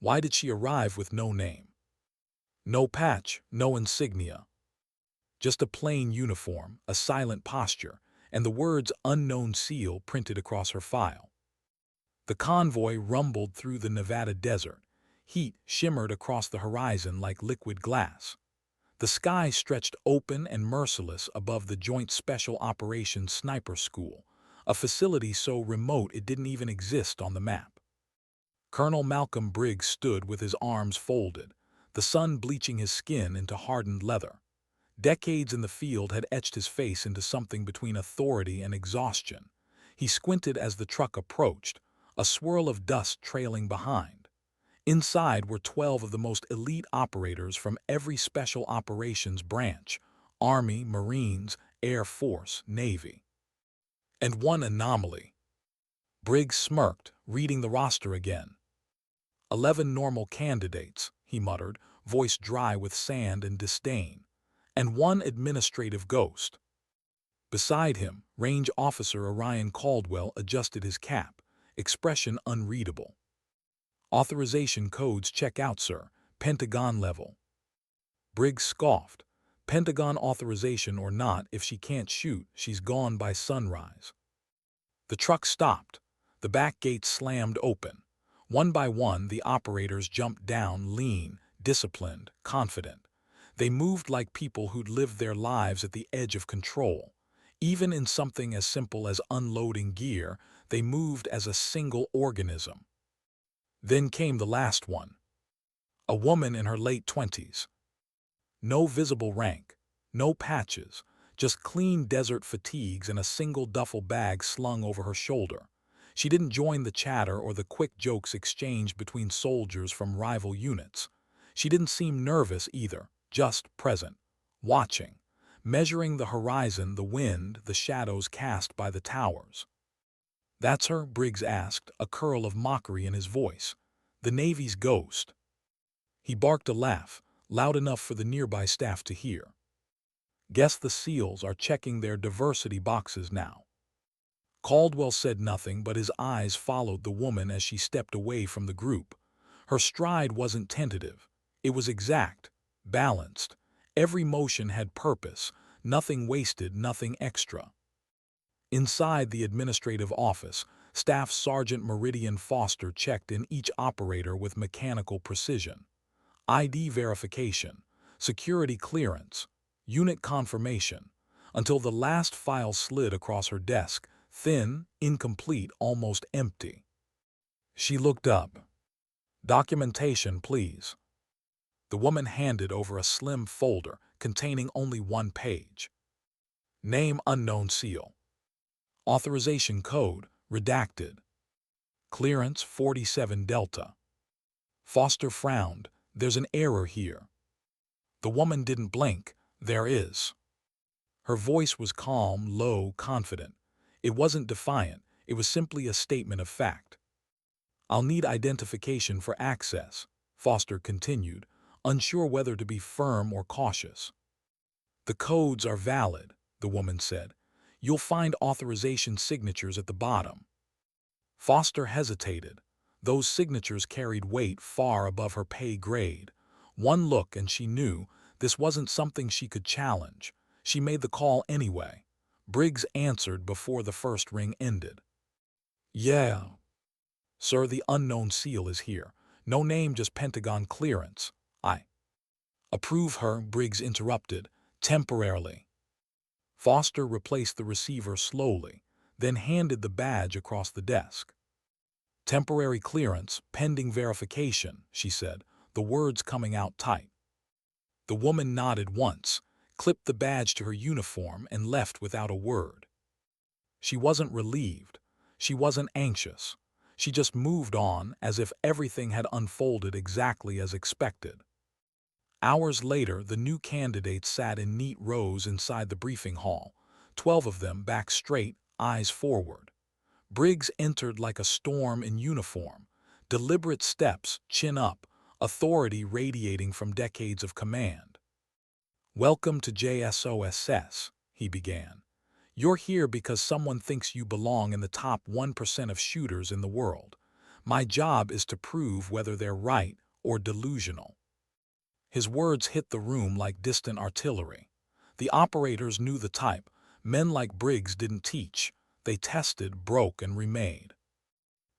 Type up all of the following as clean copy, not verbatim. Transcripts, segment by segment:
Why did she arrive with no name? No patch, no insignia. Just a plain uniform, a silent posture, and the words "Unknown Seal" printed across her file. The convoy rumbled through the Nevada desert. Heat shimmered across the horizon like liquid glass. The sky stretched open and merciless above the Joint Special Operations Sniper School, a facility so remote it didn't even exist on the map. Colonel Malcolm Briggs stood with his arms folded, the sun bleaching his skin into hardened leather. Decades in the field had etched his face into something between authority and exhaustion. He squinted as the truck approached, a swirl of dust trailing behind. Inside were 12 of the most elite operators from every special operations branch: Army, Marines, Air Force, Navy. And one anomaly. Briggs smirked, reading the roster again. 11 normal candidates, he muttered, voice dry with sand and disdain. And one administrative ghost. Beside him, Range Officer Orion Caldwell adjusted his cap, expression unreadable. "Authorization codes check out, sir. Pentagon level." Briggs scoffed. "Pentagon authorization or not, if she can't shoot, she's gone by sunrise." The truck stopped. The back gates slammed open. One by one, the operators jumped down, lean, disciplined, confident. They moved like people who'd lived their lives at the edge of control. Even in something as simple as unloading gear, they moved as a single organism. Then came the last one. A woman in her late 20s. No visible rank, no patches, just clean desert fatigues and a single duffel bag slung over her shoulder. She didn't join the chatter or the quick jokes exchanged between soldiers from rival units. She didn't seem nervous either, just present, watching, measuring the horizon, the wind, the shadows cast by the towers. "That's her?" Briggs asked, a curl of mockery in his voice. "The Navy's ghost." He barked a laugh, loud enough for the nearby staff to hear. "Guess the SEALs are checking their diversity boxes now." Caldwell said nothing, but his eyes followed the woman as she stepped away from the group. Her stride wasn't tentative. It was exact, balanced. Every motion had purpose, nothing wasted, nothing extra. Inside the administrative office, Staff Sergeant Meridian Foster checked in each operator with mechanical precision. ID verification, security clearance, unit confirmation, until the last file slid across her desk, thin, incomplete, almost empty. She looked up. "Documentation, please." The woman handed over a slim folder containing only one page. "Name unknown seal. Authorization code redacted. Clearance 47 Delta." Foster frowned. "There's an error here." The woman didn't blink. "There is." Her voice was calm, low, confident. It wasn't defiant. It was simply a statement of fact. "I'll need identification for access," Foster continued, unsure whether to be firm or cautious. "The codes are valid," the woman said. "You'll find authorization signatures at the bottom." Foster hesitated. Those signatures carried weight far above her pay grade. One look and she knew this wasn't something she could challenge. She made the call anyway. Briggs answered before the first ring ended. "Yeah. Sir, the unknown seal is here. No name, just Pentagon clearance. I approve her," Briggs interrupted, "temporarily." Foster replaced the receiver slowly, then handed the badge across the desk. "Temporary clearance, pending verification," she said, the words coming out tight. The woman nodded once, clipped the badge to her uniform, and left without a word. She wasn't relieved. She wasn't anxious. She just moved on as if everything had unfolded exactly as expected. Hours later, the new candidates sat in neat rows inside the briefing hall, 12 of them back straight, eyes forward. Briggs entered like a storm in uniform, deliberate steps, chin up, authority radiating from decades of command. "Welcome to JSOSS," he began. "You're here because someone thinks you belong in the top 1% of shooters in the world. My job is to prove whether they're right or delusional." His words hit the room like distant artillery. The operators knew the type. Men like Briggs didn't teach. They tested, broke, and remade.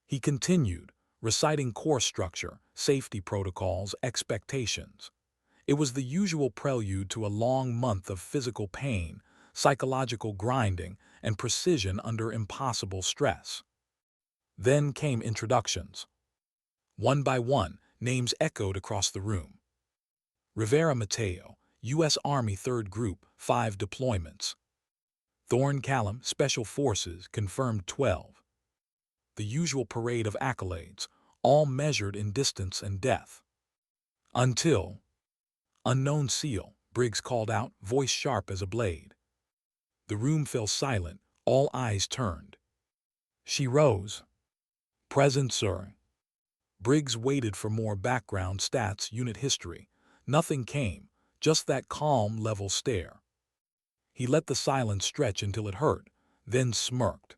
He continued, reciting course structure, safety protocols, expectations. It was the usual prelude to a long month of physical pain, psychological grinding, and precision under impossible stress. Then came introductions. One by one, names echoed across the room. Rivera Mateo, U.S. Army 3rd Group, 5 deployments. Thorne Callum, Special Forces, confirmed 12. The usual parade of accolades, all measured in distance and death. Until, "Unknown SEAL," Briggs called out, voice sharp as a blade. The room fell silent, all eyes turned. She rose. "Present, sir." Briggs waited for more background stats, unit history. Nothing came, just that calm, level stare. He let the silence stretch until it hurt, then smirked.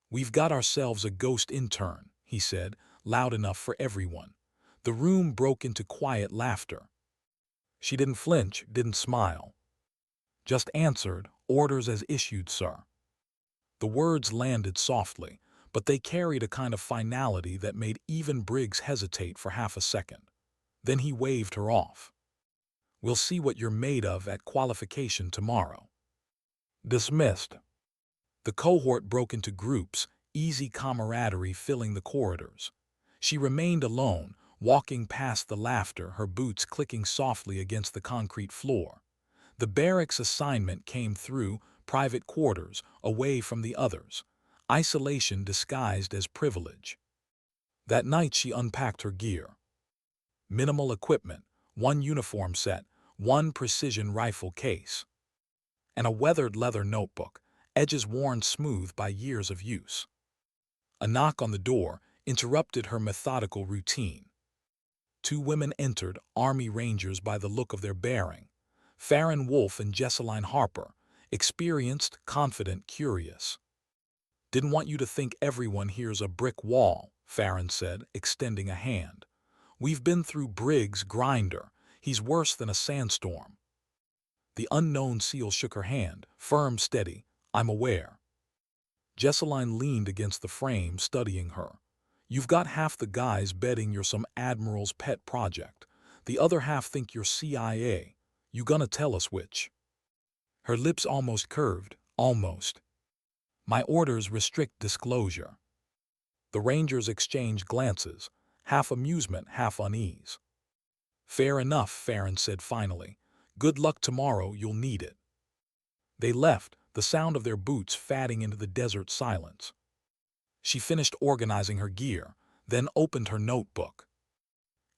"We've got ourselves a ghost intern," he said, loud enough for everyone. The room broke into quiet laughter. She didn't flinch, didn't smile. Just answered, "Orders as issued, sir." The words landed softly, but they carried a kind of finality that made even Briggs hesitate for half a second. Then he waved her off. "We'll see what you're made of at qualification tomorrow." Dismissed. The cohort broke into groups, easy camaraderie filling the corridors. She remained alone, walking past the laughter, her boots clicking softly against the concrete floor. The barracks assignment came through, private quarters, away from the others. Isolation disguised as privilege. That night she unpacked her gear. Minimal equipment, one uniform set, one precision rifle case, and a weathered leather notebook, edges worn smooth by years of use. A knock on the door interrupted her methodical routine. 2 women entered, Army Rangers by the look of their bearing. Farron Wolfe and Jesseline Harper, experienced, confident, curious. "Didn't want you to think everyone here's a brick wall," Farron said, extending a hand. "We've been through Briggs' grinder. He's worse than a sandstorm." The unknown SEAL shook her hand, firm, steady. "I'm aware." Jesseline leaned against the frame, studying her. "You've got half the guys betting you're some admiral's pet project. The other half think you're CIA. You gonna tell us which?" Her lips almost curved, almost. "My orders restrict disclosure." The Rangers exchanged glances, half amusement, half unease. "Fair enough," Farron said finally. "Good luck tomorrow, you'll need it." They left, the sound of their boots fading into the desert silence. She finished organizing her gear, then opened her notebook.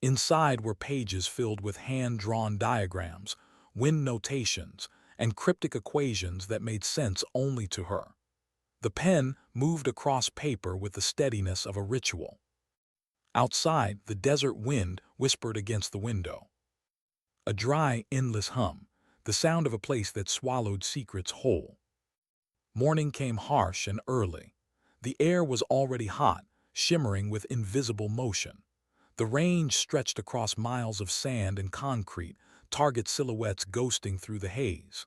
Inside were pages filled with hand-drawn diagrams, wind notations, and cryptic equations that made sense only to her. The pen moved across paper with the steadiness of a ritual. Outside, the desert wind whispered against the window. A dry, endless hum, the sound of a place that swallowed secrets whole. Morning came harsh and early. The air was already hot, shimmering with invisible motion. The range stretched across miles of sand and concrete, target silhouettes ghosting through the haze.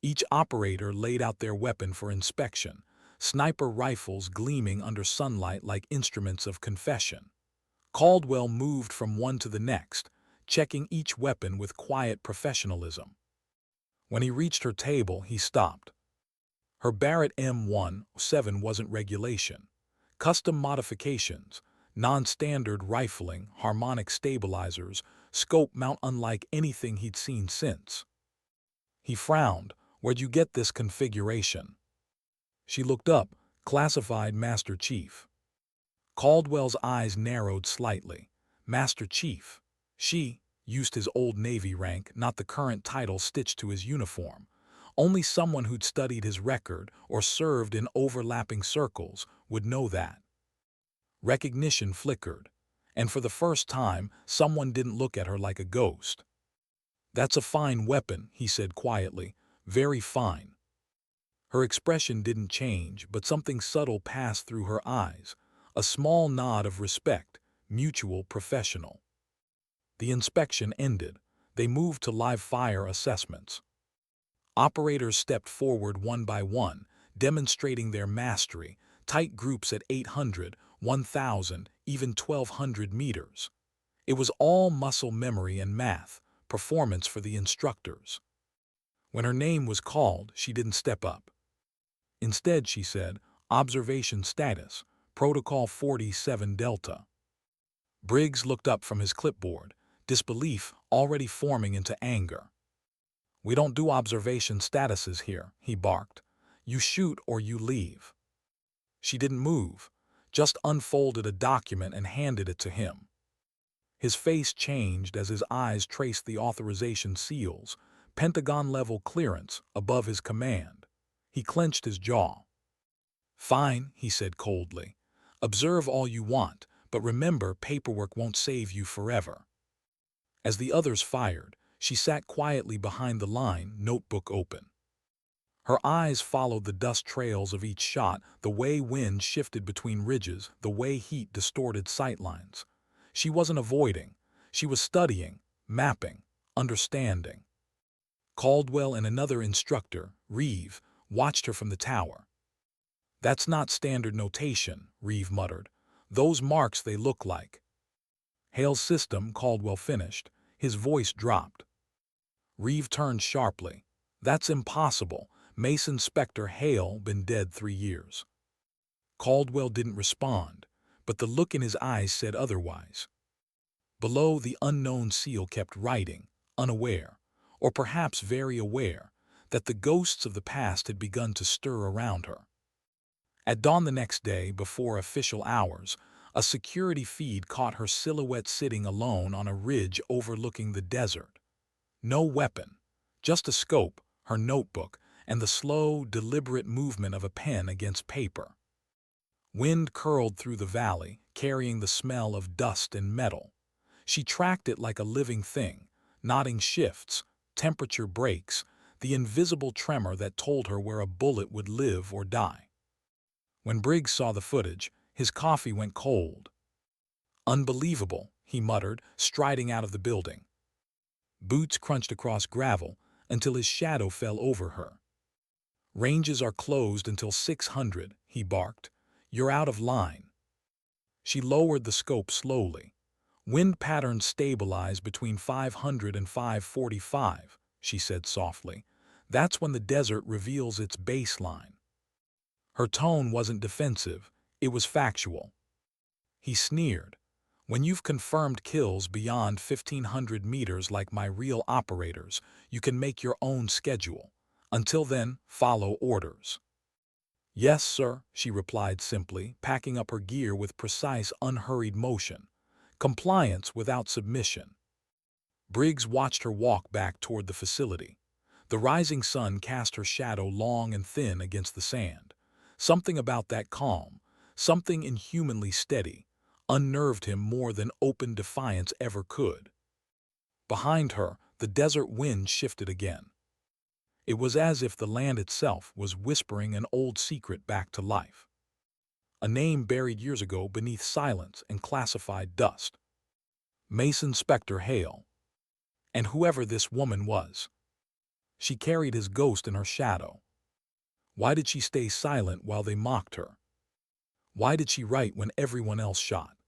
Each operator laid out their weapon for inspection, sniper rifles gleaming under sunlight like instruments of confession. Caldwell moved from one to the next, checking each weapon with quiet professionalism. When he reached her table, he stopped. Her Barrett M107 wasn't regulation. Custom modifications, non-standard rifling, harmonic stabilizers, scope mount unlike anything he'd seen since. He frowned. "Where'd you get this configuration?" She looked up, classified Master Chief. Caldwell's eyes narrowed slightly. Master Chief. She used his old Navy rank, not the current title stitched to his uniform. Only someone who'd studied his record or served in overlapping circles would know that. Recognition flickered, and for the first time, someone didn't look at her like a ghost. "That's a fine weapon," he said quietly. "Very fine." Her expression didn't change, but something subtle passed through her eyes, A small nod of respect, mutual professional. The inspection ended. They moved to live fire assessments. Operators stepped forward one by one, demonstrating their mastery, tight groups at 800, 1,000, even 1,200 meters. It was all muscle memory and math, performance for the instructors. When her name was called, she didn't step up. Instead, she said, "Observation status, Protocol 47 Delta." Briggs looked up from his clipboard, disbelief already forming into anger. "We don't do observation statuses here," he barked. "You shoot or you leave." She didn't move, just unfolded a document and handed it to him. His face changed as his eyes traced the authorization seals, Pentagon-level clearance above his command. He clenched his jaw. "Fine," he said coldly. "Observe all you want, but remember paperwork won't save you forever." As the others fired, she sat quietly behind the line, notebook open. Her eyes followed the dust trails of each shot, the way wind shifted between ridges, the way heat distorted sightlines. She wasn't avoiding. She was studying, mapping, understanding. Caldwell and another instructor, Reeve, watched her from the tower. "That's not standard notation," Reeve muttered. "Those marks they look like." "Hale's system," Caldwell finished. His voice dropped. Reeve turned sharply. "That's impossible. Mason Spectre Hale been dead 3 years." Caldwell didn't respond, but the look in his eyes said otherwise. Below, the unknown seal kept writing, unaware, or perhaps very aware, that the ghosts of the past had begun to stir around her. At dawn the next day, before official hours, a security feed caught her silhouette sitting alone on a ridge overlooking the desert. No weapon, just a scope, her notebook, and the slow, deliberate movement of a pen against paper. Wind curled through the valley, carrying the smell of dust and metal. She tracked it like a living thing, nodding shifts, temperature breaks, the invisible tremor that told her where a bullet would live or die. When Briggs saw the footage, his coffee went cold. "Unbelievable," he muttered, striding out of the building. Boots crunched across gravel until his shadow fell over her. "Ranges are closed until 600, he barked. "You're out of line." She lowered the scope slowly. "Wind patterns stabilize between 500 and 545, she said softly. "That's when the desert reveals its baseline." Her tone wasn't defensive, it was factual. He sneered. "When you've confirmed kills beyond 1,500 meters like my real operators, you can make your own schedule. Until then, follow orders." "Yes, sir," she replied simply, packing up her gear with precise, unhurried motion. Compliance without submission. Briggs watched her walk back toward the facility. The rising sun cast her shadow long and thin against the sand. Something about that calm, something inhumanly steady, unnerved him more than open defiance ever could. Behind her, the desert wind shifted again. It was as if the land itself was whispering an old secret back to life. A name buried years ago beneath silence and classified dust. Mason Spectre Hale. And whoever this woman was. She carried his ghost in her shadow. Why did she stay silent while they mocked her? Why did she write when everyone else shot?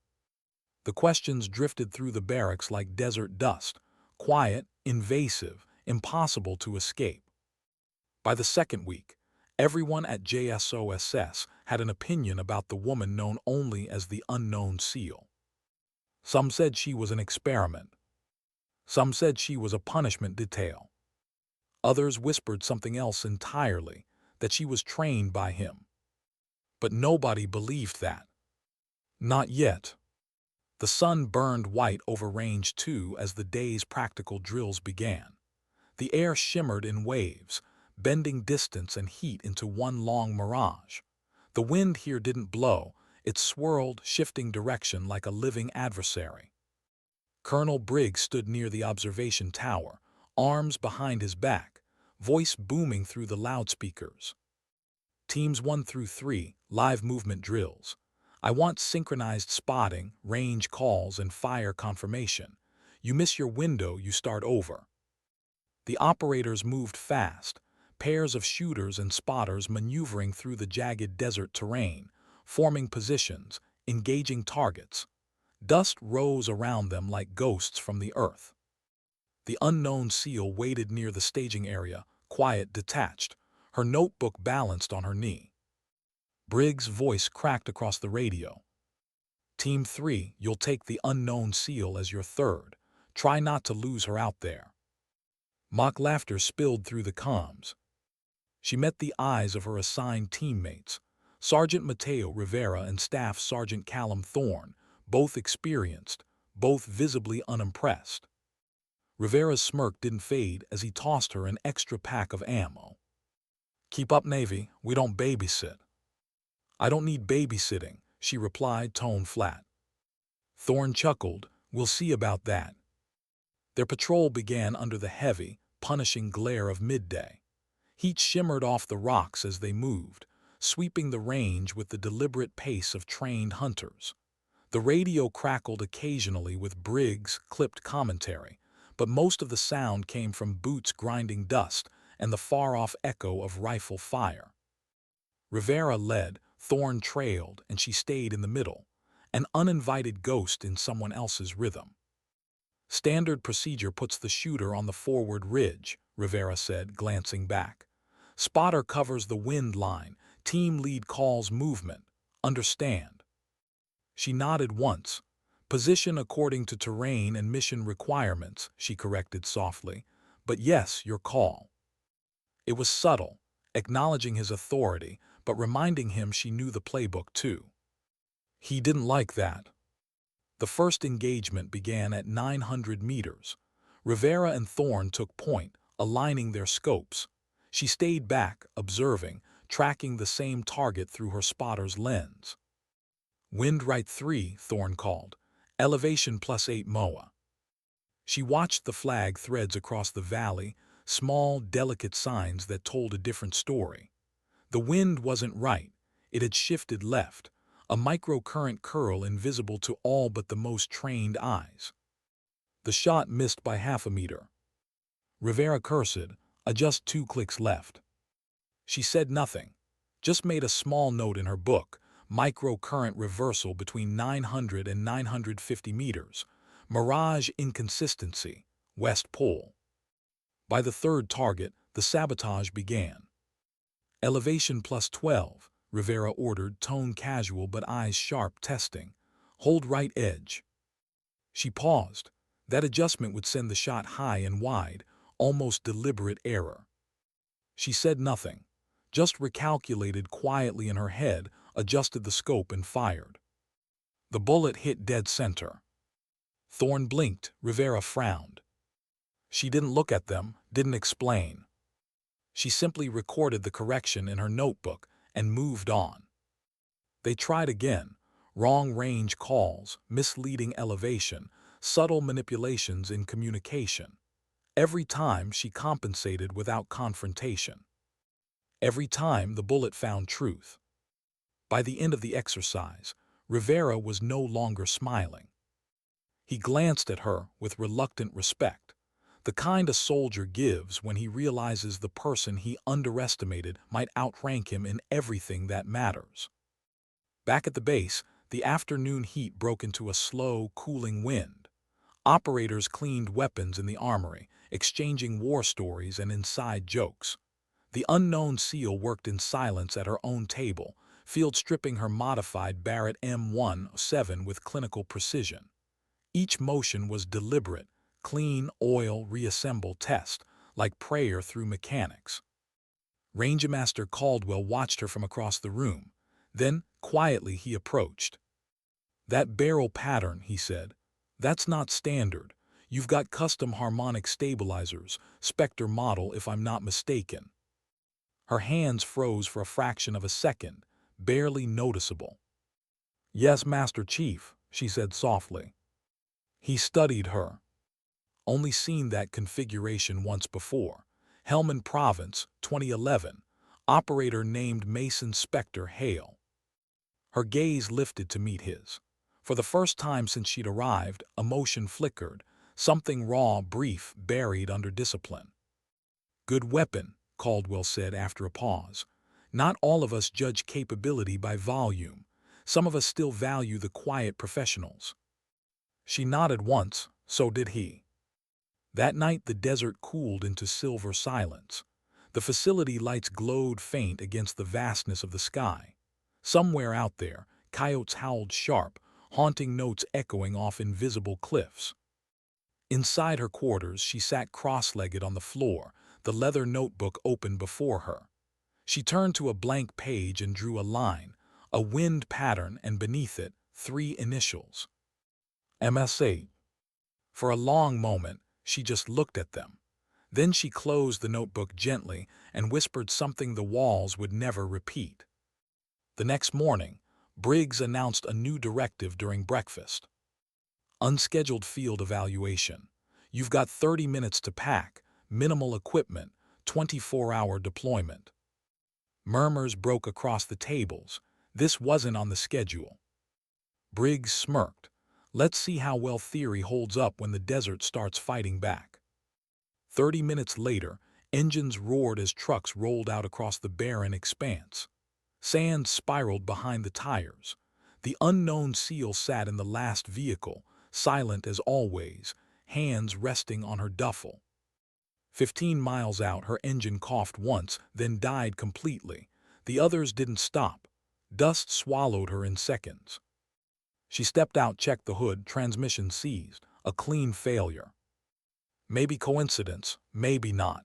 The questions drifted through the barracks like desert dust, quiet, invasive, impossible to escape. By the second week, everyone at JSOSS had an opinion about the woman known only as the Unknown Seal. Some said she was an experiment. Some said she was a punishment detail. Others whispered something else entirely, that she was trained by him. But nobody believed that. Not yet. The sun burned white over Range 2 as the day's practical drills began. The air shimmered in waves, bending distance and heat into one long mirage. The wind here didn't blow, it swirled, shifting direction like a living adversary. Colonel Briggs stood near the observation tower, arms behind his back, voice booming through the loudspeakers. "Teams 1 through 3, live movement drills. I want synchronized spotting, range calls, and fire confirmation. You miss your window, you start over. The operators moved fast, pairs of shooters and spotters maneuvering through the jagged desert terrain, forming positions, engaging targets. Dust rose around them like ghosts from the earth. The unknown SEAL waited near the staging area, quiet, detached, her notebook balanced on her knee. Briggs' voice cracked across the radio. Team 3, you'll take the unknown SEAL as your third. Try not to lose her out there. Mock laughter spilled through the comms. She met the eyes of her assigned teammates, Sergeant Mateo Rivera and Staff Sergeant Callum Thorne, both experienced, both visibly unimpressed. Rivera's smirk didn't fade as he tossed her an extra pack of ammo. Keep up, Navy, we don't babysit. I don't need babysitting, she replied, tone flat. Thorne chuckled, we'll see about that. Their patrol began under the heavy, punishing glare of midday. Heat shimmered off the rocks as they moved, sweeping the range with the deliberate pace of trained hunters. The radio crackled occasionally with Briggs' clipped commentary, but most of the sound came from boots grinding dust and the far-off echo of rifle fire. Rivera led, Thorne trailed, and she stayed in the middle, an uninvited ghost in someone else's rhythm. Standard procedure puts the shooter on the forward ridge, Rivera said, glancing back. Spotter covers the wind line, team lead calls movement. Understand? She nodded once. Position according to terrain and mission requirements, she corrected softly. But yes, your call. It was subtle, acknowledging his authority, but reminding him she knew the playbook too. He didn't like that. The first engagement began at 900 meters. Rivera and Thorne took point, aligning their scopes. She stayed back, observing, tracking the same target through her spotter's lens. Wind right 3, Thorne called. Elevation +8 MOA. She watched the flag threads across the valley, small, delicate signs that told a different story. The wind wasn't right. It had shifted left, a microcurrent curl invisible to all but the most trained eyes. The shot missed by half a meter. Rivera cursed, just 2 clicks left. She said nothing, just made a small note in her book, microcurrent reversal between 900 and 950 meters, mirage inconsistency, West Pole. By the third target, the sabotage began. Elevation +12, Rivera ordered, tone casual but eyes sharp, testing. Hold right edge. She paused. That adjustment would send the shot high and wide, almost deliberate error. She said nothing, just recalculated quietly in her head, adjusted the scope and fired. The bullet hit dead center. Thorne blinked, Rivera frowned. She didn't look at them, didn't explain. She simply recorded the correction in her notebook and moved on. They tried again, wrong range calls, misleading elevation, subtle manipulations in communication. Every time she compensated without confrontation. Every time the bullet found truth. By the end of the exercise, Rivera was no longer smiling. He glanced at her with reluctant respect, the kind a soldier gives when he realizes the person he underestimated might outrank him in everything that matters. Back at the base, the afternoon heat broke into a slow, cooling wind. Operators cleaned weapons in the armory, exchanging war stories and inside jokes. The unknown SEAL worked in silence at her own table, field stripping her modified Barrett M17 with clinical precision. Each motion was deliberate, clean, oil, reassemble, test, like prayer through mechanics. Rangemaster Caldwell watched her from across the room. Then, quietly, he approached. That barrel pattern, he said, that's not standard. You've got custom harmonic stabilizers, Spectre model if I'm not mistaken. Her hands froze for a fraction of a second, barely noticeable. Yes, Master Chief, she said softly. He studied her. Only seen that configuration once before. Helmand Province, 2011. Operator named Mason Spectre Hale. Her gaze lifted to meet his. For the first time since she'd arrived, emotion flickered, something raw, brief, buried under discipline. "Good weapon," Caldwell said after a pause. "Not all of us judge capability by volume. Some of us still value the quiet professionals." She nodded once, so did he. That night the desert cooled into silver silence. The facility lights glowed faint against the vastness of the sky. Somewhere out there, coyotes howled sharp, haunting notes echoing off invisible cliffs. Inside her quarters, she sat cross-legged on the floor, the leather notebook open before her. She turned to a blank page and drew a line, a wind pattern, and beneath it, 3 initials. MSA. For a long moment, she just looked at them. Then she closed the notebook gently and whispered something the walls would never repeat. The next morning, Briggs announced a new directive during breakfast. "Unscheduled field evaluation. You've got 30 minutes to pack, minimal equipment, 24-hour deployment." Murmurs broke across the tables. This wasn't on the schedule. Briggs smirked. "Let's see how well theory holds up when the desert starts fighting back." 30 minutes later, engines roared as trucks rolled out across the barren expanse. Sand spiraled behind the tires. The unknown SEAL sat in the last vehicle, silent as always, hands resting on her duffel. 15 miles out, her engine coughed once, then died completely. The others didn't stop. Dust swallowed her in seconds. She stepped out, checked the hood, transmission seized, a clean failure. Maybe coincidence, maybe not.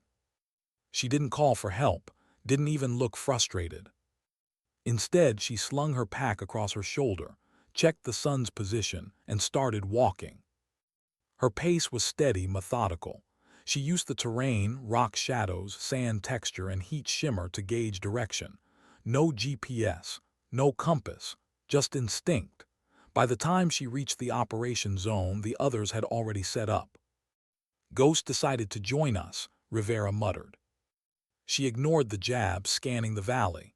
She didn't call for help, didn't even look frustrated. Instead, she slung her pack across her shoulder, checked the sun's position, and started walking. Her pace was steady, methodical. She used the terrain, rock shadows, sand texture, and heat shimmer to gauge direction. No GPS, no compass, just instinct. By the time she reached the operation zone, the others had already set up. "Ghost decided to join us," Rivera muttered. She ignored the jab, scanning the valley.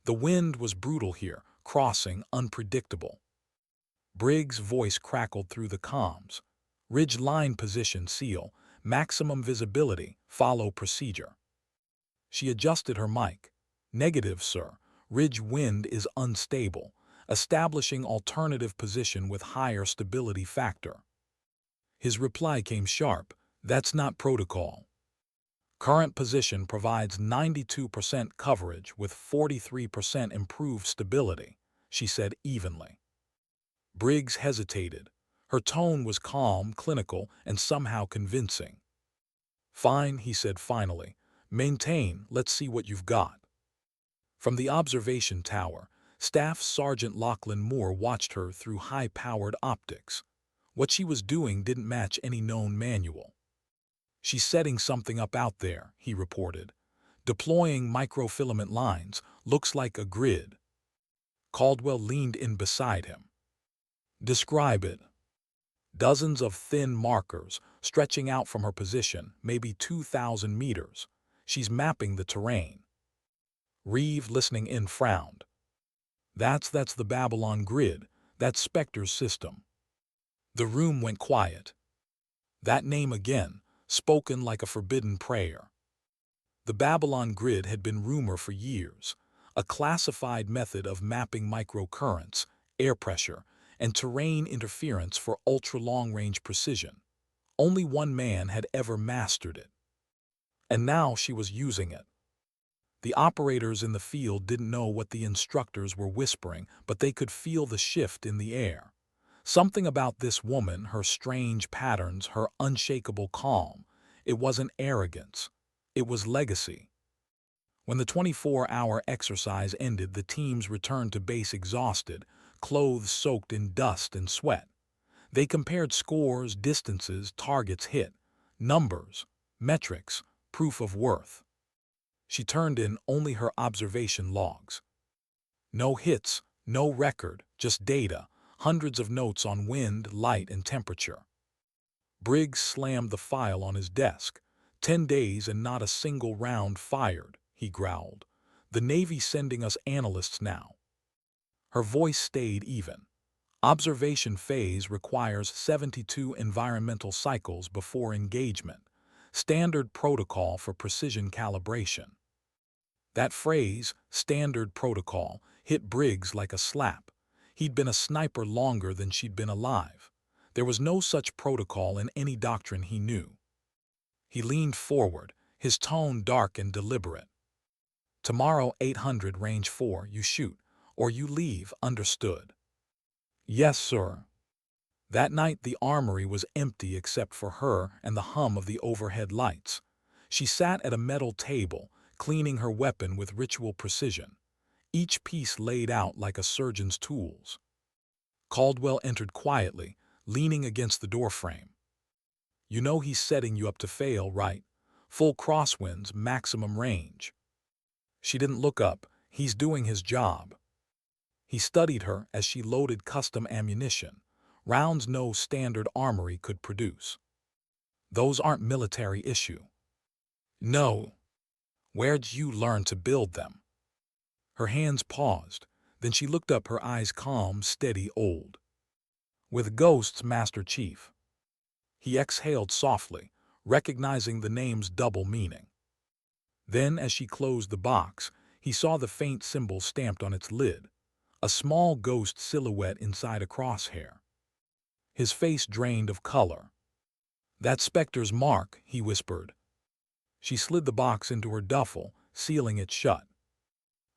The wind was brutal here, crossing, unpredictable. Briggs' voice crackled through the comms. "Ridge line position, SEAL. Maximum visibility. Follow procedure." She adjusted her mic. "Negative, sir. Ridge wind is unstable. Establishing alternative position with higher stability factor." His reply came sharp. "That's not protocol. Current position provides 92% coverage with 43% improved stability," she said evenly. Briggs hesitated. Her tone was calm, clinical, and somehow convincing. "Fine," he said finally. "Maintain, let's see what you've got." From the observation tower, Staff Sergeant Lachlan Moore watched her through high-powered optics. What she was doing didn't match any known manual. "She's setting something up out there," he reported. "Deploying microfilament lines, looks like a grid." Caldwell leaned in beside him. "Describe it." "Dozens of thin markers, stretching out from her position, maybe 2,000 meters. She's mapping the terrain." Reeve, listening in, frowned. That's the Babylon grid. That's Spectre's system." The room went quiet. That name again, spoken like a forbidden prayer. The Babylon grid had been rumor for years, a classified method of mapping microcurrents, air pressure, and terrain interference for ultra-long-range precision. Only one man had ever mastered it. And now she was using it. The operators in the field didn't know what the instructors were whispering, but they could feel the shift in the air. Something about this woman, her strange patterns, her unshakable calm. It wasn't arrogance. It was legacy. When the 24-hour exercise ended, the teams returned to base exhausted, clothes soaked in dust and sweat. They compared scores, distances, targets hit, numbers, metrics, proof of worth. She turned in only her observation logs. No hits, no record, just data, hundreds of notes on wind, light, and temperature. Briggs slammed the file on his desk. 10 days and not a single round fired, he growled. "The Navy sending us analysts now." Her voice stayed even. Observation phase requires 72 environmental cycles before engagement. Standard protocol for precision calibration. That phrase, standard protocol, hit Briggs like a slap. He'd been a sniper longer than she'd been alive. There was no such protocol in any doctrine he knew. He leaned forward, his tone dark and deliberate. Tomorrow 800 range 4, you shoot, or you leave, understood? Yes, sir. That night the armory was empty except for her and the hum of the overhead lights. She sat at a metal table, cleaning her weapon with ritual precision, each piece laid out like a surgeon's tools. Caldwell entered quietly, leaning against the doorframe. You know he's setting you up to fail, right? Full crosswinds, maximum range. She didn't look up. He's doing his job. He studied her as she loaded custom ammunition, rounds no standard armory could produce. Those aren't military issue. No. Where'd you learn to build them? Her hands paused, then she looked up, her eyes calm, steady, old. With Ghosts, Master Chief. He exhaled softly, recognizing the name's double meaning. Then, as she closed the box, he saw the faint symbol stamped on its lid, a small ghost silhouette inside a crosshair. His face drained of color. That's Spectre's mark, he whispered. She slid the box into her duffel, sealing it shut.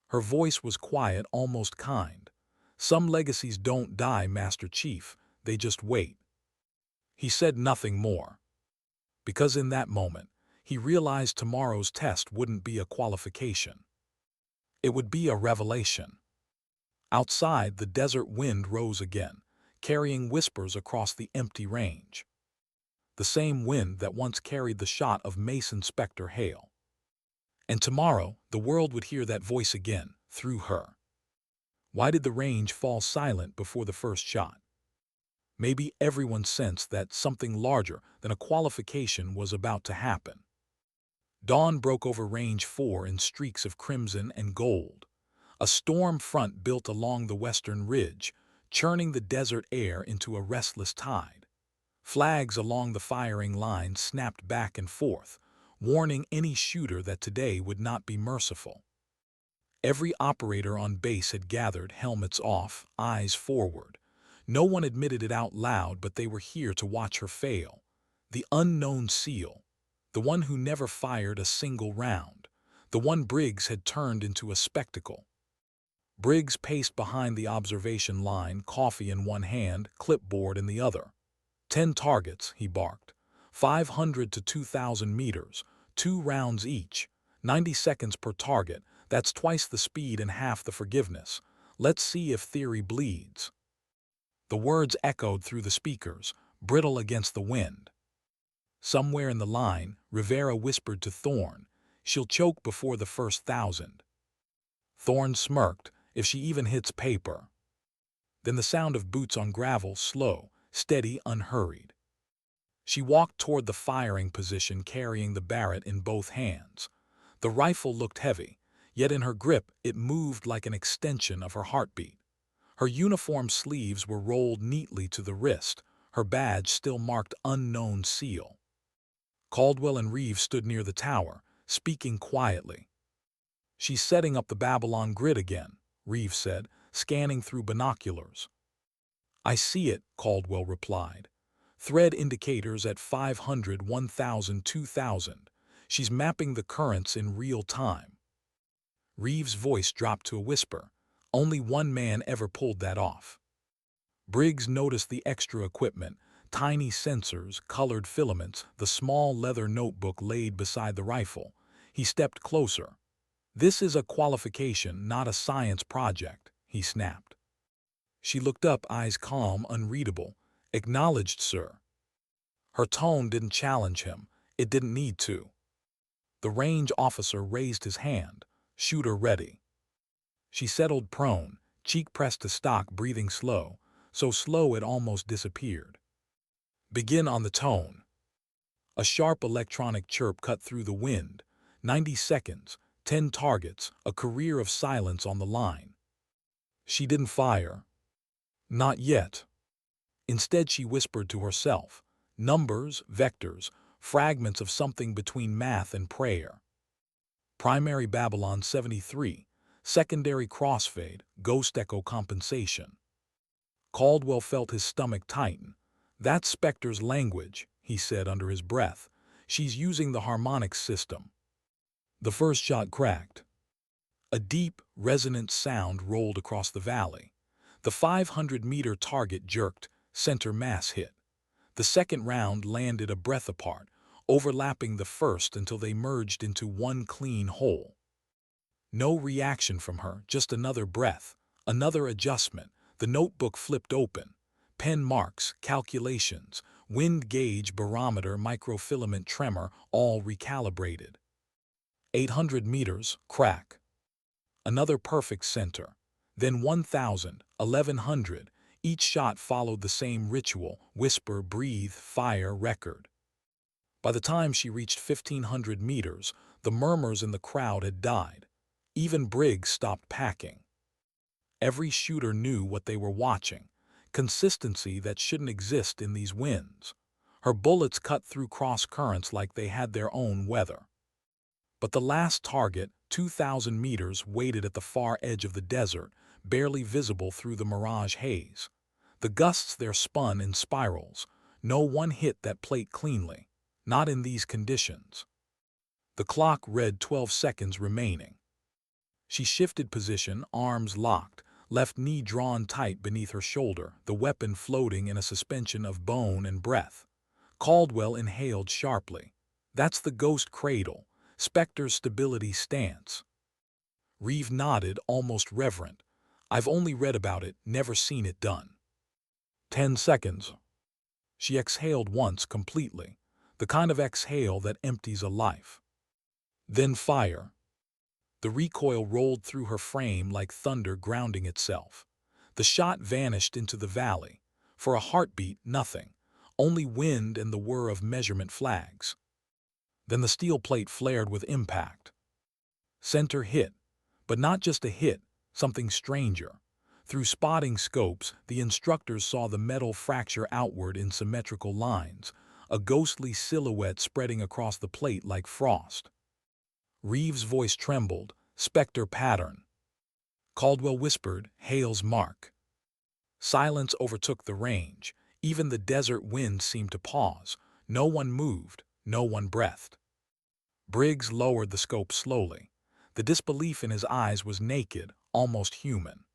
Her voice was quiet, almost kind. Some legacies don't die, Master Chief, they just wait. He said nothing more. Because in that moment, he realized tomorrow's test wouldn't be a qualification. It would be a revelation. Outside, the desert wind rose again, carrying whispers across the empty range. The same wind that once carried the shot of Mason Spectre Hale. And tomorrow, the world would hear that voice again, through her. Why did the range fall silent before the first shot? Maybe everyone sensed that something larger than a qualification was about to happen. Dawn broke over Range 4 in streaks of crimson and gold. A storm front built along the western ridge, churning the desert air into a restless tide. Flags along the firing line snapped back and forth, warning any shooter that today would not be merciful. Every operator on base had gathered, helmets off, eyes forward. No one admitted it out loud, but they were here to watch her fail. The unknown SEAL, the one who never fired a single round, the one Briggs had turned into a spectacle. Briggs paced behind the observation line, coffee in one hand, clipboard in the other. 10 targets, he barked. 500 to 2,000 meters, 2 rounds each, 90 seconds per target. That's twice the speed and half the forgiveness. Let's see if theory bleeds. The words echoed through the speakers, brittle against the wind. Somewhere in the line, Rivera whispered to Thorne, she'll choke before the first 1,000. Thorne smirked, if she even hits paper. Then the sound of boots on gravel, slow, steady, unhurried. She walked toward the firing position, carrying the Barrett in both hands. The rifle looked heavy, yet in her grip it moved like an extension of her heartbeat. Her uniform sleeves were rolled neatly to the wrist, her badge still marked Unknown SEAL. Caldwell and Reeves stood near the tower, speaking quietly. She's setting up the Babylon grid again, Reeves said, scanning through binoculars. I see it, Caldwell replied. Thread indicators at 500, 1,000, 2,000. She's mapping the currents in real time. Reeves' voice dropped to a whisper. Only one man ever pulled that off. Briggs noticed the extra equipment, tiny sensors, colored filaments, the small leather notebook laid beside the rifle. He stepped closer. This is a qualification, not a science project, he snapped. She looked up, eyes calm, unreadable. Acknowledged, sir. Her tone didn't challenge him. It didn't need to. The range officer raised his hand. Shooter ready. She settled prone, cheek pressed to stock, breathing slow, so slow it almost disappeared. Begin on the tone. A sharp electronic chirp cut through the wind. 90 seconds, 10 targets, a career of silence on the line. She didn't fire. Not yet. Instead, she whispered to herself, numbers, vectors, fragments of something between math and prayer. Primary Babylon 73, secondary crossfade, ghost echo compensation. Caldwell felt his stomach tighten. That's Spectre's language, he said under his breath. She's using the harmonic system. The first shot cracked. A deep, resonant sound rolled across the valley. The 500-meter target jerked, center mass hit. The second round landed a breath apart, overlapping the first until they merged into one clean whole. No reaction from her, just another breath, another adjustment. The notebook flipped open. Pen marks, calculations, wind gauge, barometer, microfilament tremor, all recalibrated. 800 meters, crack. Another perfect center. Then 1,000, 1,100. Each shot followed the same ritual: whisper, breathe, fire, record. By the time she reached 1,500 meters, the murmurs in the crowd had died. Even Briggs stopped packing. Every shooter knew what they were watching, consistency that shouldn't exist in these winds. Her bullets cut through cross currents like they had their own weather. But the last target, 2,000 meters, waited at the far edge of the desert, barely visible through the mirage haze. The gusts there spun in spirals. No one hit that plate cleanly, not in these conditions. The clock read 12 seconds remaining. She shifted position, arms locked, left knee drawn tight beneath her shoulder, the weapon floating in a suspension of bone and breath. Caldwell inhaled sharply. That's the ghost cradle, Spectre's stability stance. Reeve nodded, almost reverent. I've only read about it, never seen it done. 10 seconds. She exhaled once completely, the kind of exhale that empties a life. Then fire. The recoil rolled through her frame like thunder grounding itself. The shot vanished into the valley. For a heartbeat, nothing. Only wind and the whir of measurement flags. Then the steel plate flared with impact. Center hit, but not just a hit, something stranger. Through spotting scopes, the instructors saw the metal fracture outward in symmetrical lines, a ghostly silhouette spreading across the plate like frost. Reeve's voice trembled. Spectre pattern. Caldwell whispered, Hale's mark. Silence overtook the range. Even the desert wind seemed to pause. No one moved, no one breathed. Briggs lowered the scope slowly. The disbelief in his eyes was naked, almost human.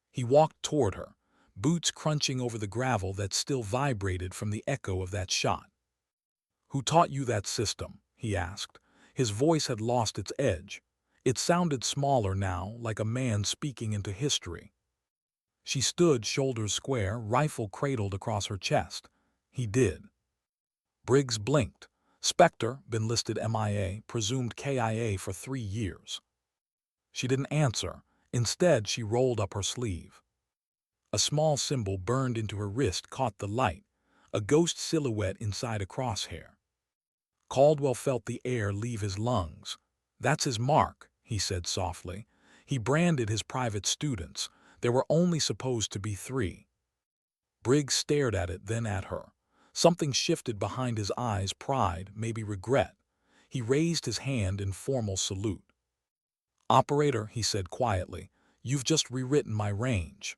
He walked toward her, boots crunching over the gravel that still vibrated from the echo of that shot. Who taught you that system? He asked. His voice had lost its edge. It sounded smaller now, like a man speaking into history. She stood shoulders square, rifle cradled across her chest. He did. Briggs blinked. Spectre, been listed MIA, presumed KIA for 3 years. She didn't answer. Instead, she rolled up her sleeve. A small symbol burned into her wrist caught the light, a ghost silhouette inside a crosshair. Caldwell felt the air leave his lungs. That's his mark, he said softly. He branded his private students. There were only supposed to be 3. Briggs stared at it, then at her. Something shifted behind his eyes, pride, maybe regret. He raised his hand in formal salute. Operator, he said quietly, you've just rewritten my range.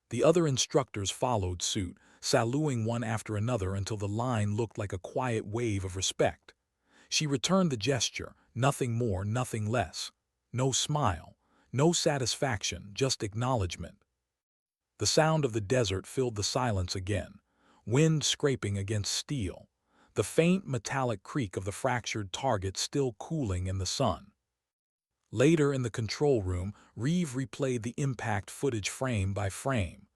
The other instructors followed suit, saluting one after another until the line looked like a quiet wave of respect. She returned the gesture, nothing more, nothing less. No smile, no satisfaction, just acknowledgement. The sound of the desert filled the silence again, wind scraping against steel, the faint metallic creak of the fractured target still cooling in the sun. Later in the control room, Reeve replayed the impact footage frame by frame.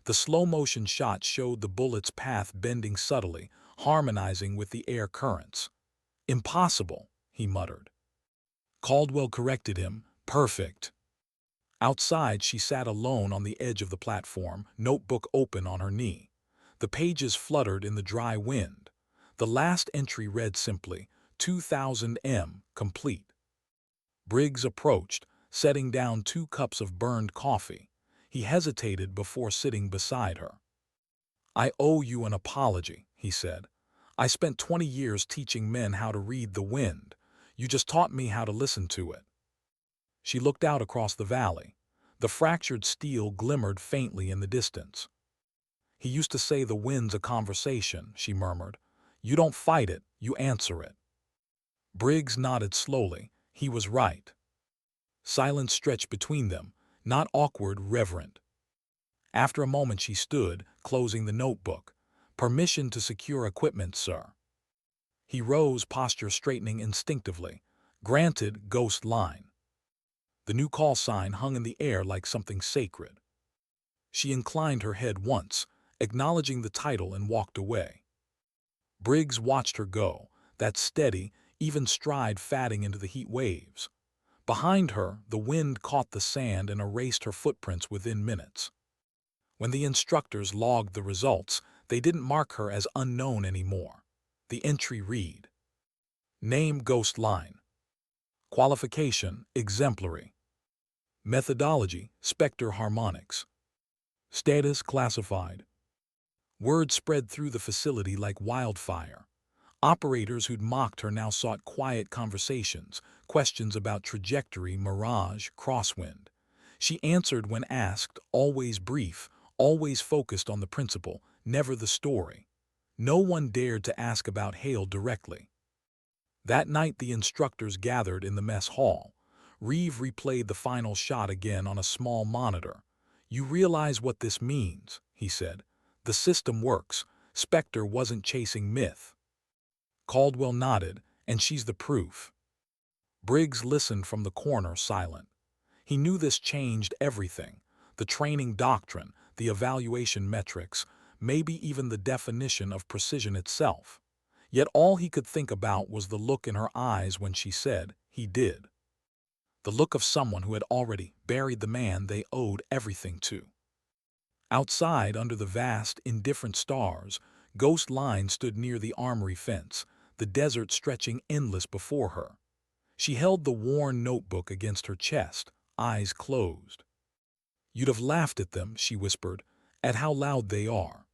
The slow-motion shot showed the bullet's path bending subtly, harmonizing with the air currents. Impossible, he muttered. Caldwell corrected him. Perfect. Outside, she sat alone on the edge of the platform, notebook open on her knee. The pages fluttered in the dry wind. The last entry read simply, 2000 M, complete. Briggs approached, setting down 2 cups of burned coffee. He hesitated before sitting beside her. "I owe you an apology," he said. "I spent 20 years teaching men how to read the wind. You just taught me how to listen to it." She looked out across the valley. The fractured steel glimmered faintly in the distance. "He used to say the wind's a conversation," she murmured. "You don't fight it, you answer it." Briggs nodded slowly. He was right. Silence stretched between them, not awkward, reverent. After a moment she stood, closing the notebook. "Permission to secure equipment, sir." He rose, posture straightening instinctively. "Granted, ghost line." The new call sign hung in the air like something sacred. She inclined her head once, acknowledging the title, and walked away. Briggs watched her go, that steady, even stride fading into the heat waves. Behind her, the wind caught the sand and erased her footprints within minutes. When the instructors logged the results, they didn't mark her as unknown anymore. The entry read: Name Ghost Line. Qualification Exemplary. Methodology Spectre Harmonics. Status Classified. Word spread through the facility like wildfire. Operators who'd mocked her now sought quiet conversations, questions about trajectory, mirage, crosswind. She answered when asked, always brief, always focused on the principle, never the story. No one dared to ask about Hale directly. That night the instructors gathered in the mess hall. Reeve replayed the final shot again on a small monitor. "You realize what this means," he said. "The system works. Spectre wasn't chasing myth." Caldwell nodded, "And she's the proof." Briggs listened from the corner, silent. He knew this changed everything. The training doctrine, the evaluation metrics, maybe even the definition of precision itself. Yet all he could think about was the look in her eyes when she said, "He did." The look of someone who had already buried the man they owed everything to. Outside, under the vast, indifferent stars, Ghost Line stood near the armory fence, the desert stretching endless before her. She held the worn notebook against her chest, eyes closed. "You'd have laughed at them," she whispered, "at how loud they are."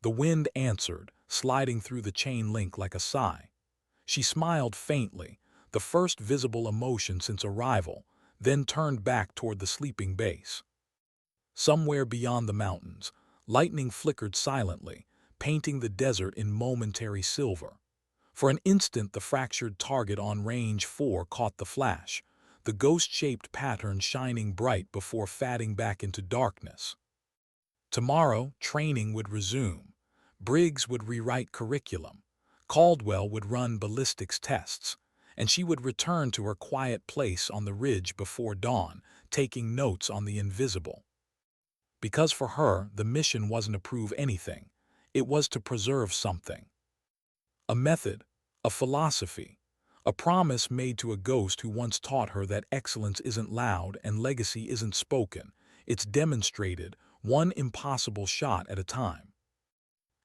The wind answered, sliding through the chain link like a sigh. She smiled faintly, the first visible emotion since arrival, then turned back toward the sleeping base. Somewhere beyond the mountains, lightning flickered silently, painting the desert in momentary silver. For an instant the fractured target on range 4 caught the flash, the ghost-shaped pattern shining bright before fading back into darkness. Tomorrow, training would resume. Briggs would rewrite curriculum. Caldwell would run ballistics tests, and she would return to her quiet place on the ridge before dawn, taking notes on the invisible. Because for her, the mission wasn't to prove anything. It was to preserve something. A method, a philosophy, a promise made to a ghost who once taught her that excellence isn't loud and legacy isn't spoken. It's demonstrated, one impossible shot at a time.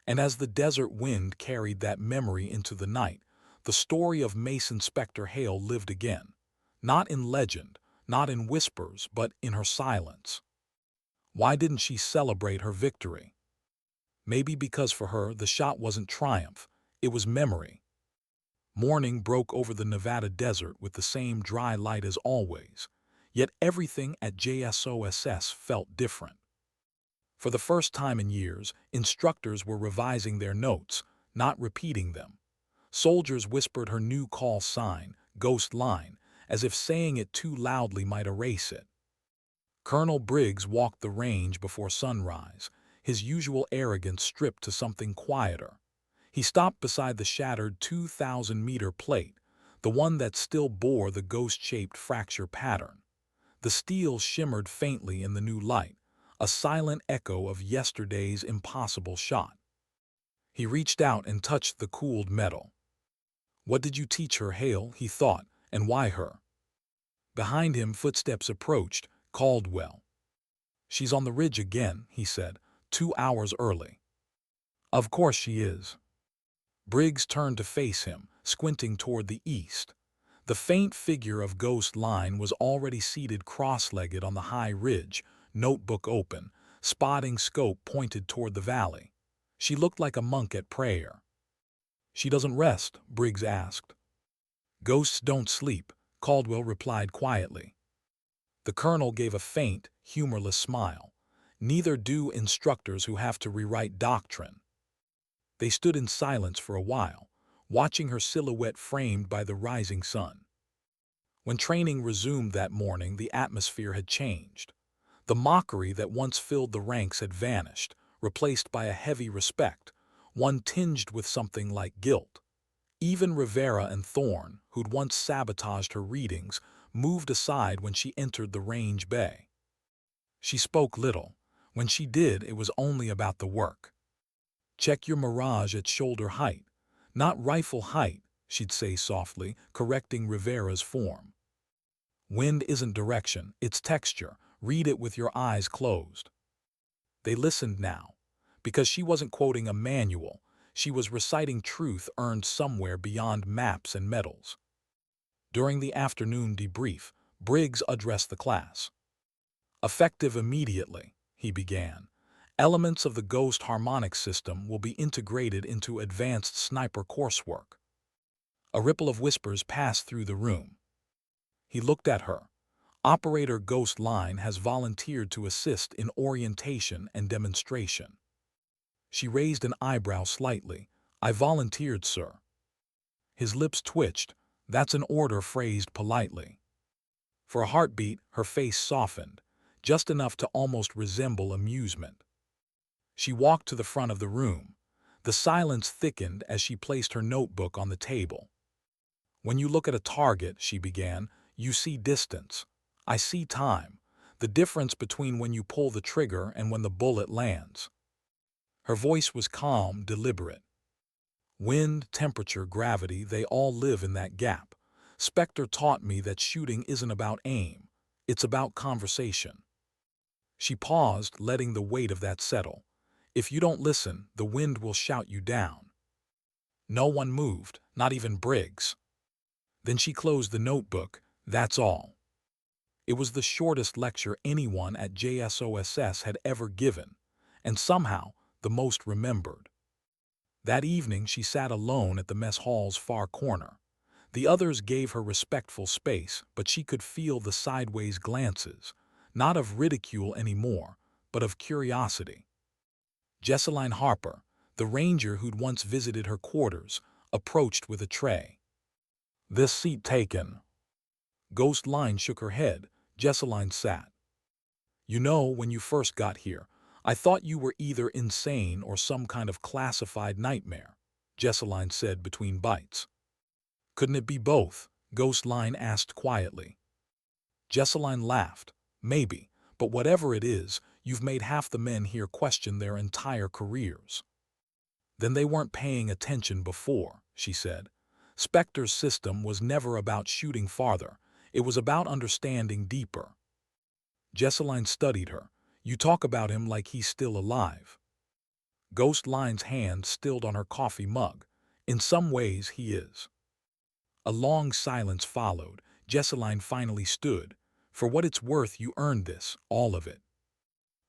And as the desert wind carried that memory into the night, the story of Mason Spectre Hale lived again. Not in legend, not in whispers, but in her silence. Why didn't she celebrate her victory? Maybe because for her the shot wasn't triumph, it was memory. Morning broke over the Nevada desert with the same dry light as always, yet everything at JSOSS felt different. For the first time in years, instructors were revising their notes, not repeating them. Soldiers whispered her new call sign, Ghost Line, as if saying it too loudly might erase it. Colonel Briggs walked the range before sunrise, his usual arrogance stripped to something quieter. He stopped beside the shattered 2,000-meter plate, the one that still bore the ghost-shaped fracture pattern. The steel shimmered faintly in the new light, a silent echo of yesterday's impossible shot. He reached out and touched the cooled metal. "What did you teach her, Hale?" he thought, "and why her?" Behind him, footsteps approached, Caldwell. "She's on the ridge again," he said, 2 hours early. "Of course she is." Briggs turned to face him, squinting toward the east. The faint figure of Ghost Line was already seated cross-legged on the high ridge, notebook open, spotting scope pointed toward the valley. She looked like a monk at prayer. "She doesn't rest?" Briggs asked. "Ghosts don't sleep," Caldwell replied quietly. The colonel gave a faint, humorless smile. "Neither do instructors who have to rewrite doctrine." They stood in silence for a while, watching her silhouette framed by the rising sun. When training resumed that morning, the atmosphere had changed. The mockery that once filled the ranks had vanished, replaced by a heavy respect, one tinged with something like guilt. Even Rivera and Thorne, who'd once sabotaged her readings, moved aside when she entered the range bay. She spoke little. When she did, it was only about the work. "Check your mirage at shoulder height, not rifle height," she'd say softly, correcting Rivera's form. "Wind isn't direction, it's texture. Read it with your eyes closed." They listened now. Because she wasn't quoting a manual, she was reciting truth earned somewhere beyond maps and medals. During the afternoon debrief, Briggs addressed the class. "Effective immediately," he began. "Elements of the Ghost harmonic system will be integrated into advanced sniper coursework." A ripple of whispers passed through the room. He looked at her. "Operator Ghost Line has volunteered to assist in orientation and demonstration." She raised an eyebrow slightly. "I volunteered, sir." His lips twitched. "That's an order phrased politely." For a heartbeat, her face softened, just enough to almost resemble amusement. She walked to the front of the room. The silence thickened as she placed her notebook on the table. "When you look at a target," she began, "you see distance. I see time, the difference between when you pull the trigger and when the bullet lands." Her voice was calm, deliberate. "Wind, temperature, gravity, they all live in that gap. Spectre taught me that shooting isn't about aim, it's about conversation." She paused, letting the weight of that settle. "If you don't listen, the wind will shout you down." No one moved, not even Briggs. Then she closed the notebook. "That's all." It was the shortest lecture anyone at JSOSS had ever given, and somehow the most remembered. That evening she sat alone at the mess hall's far corner. The others gave her respectful space, but she could feel the sideways glances, not of ridicule anymore, but of curiosity. Jesseline Harper, the ranger who'd once visited her quarters, approached with a tray. "This seat taken." Ghost Line shook her head. Jesseline sat. "You know, when you first got here, I thought you were either insane or some kind of classified nightmare," Jesseline said between bites. "Couldn't it be both?" Ghost Line asked quietly. Jesseline laughed. "Maybe, but whatever it is, you've made half the men here question their entire careers." "Then they weren't paying attention before," she said. "Spectre's system was never about shooting farther. It was about understanding deeper." Jesseline studied her. "You talk about him like he's still alive." Ghost Line's hand stilled on her coffee mug. "In some ways, he is." A long silence followed. Jesseline finally stood. "For what it's worth, you earned this, all of it."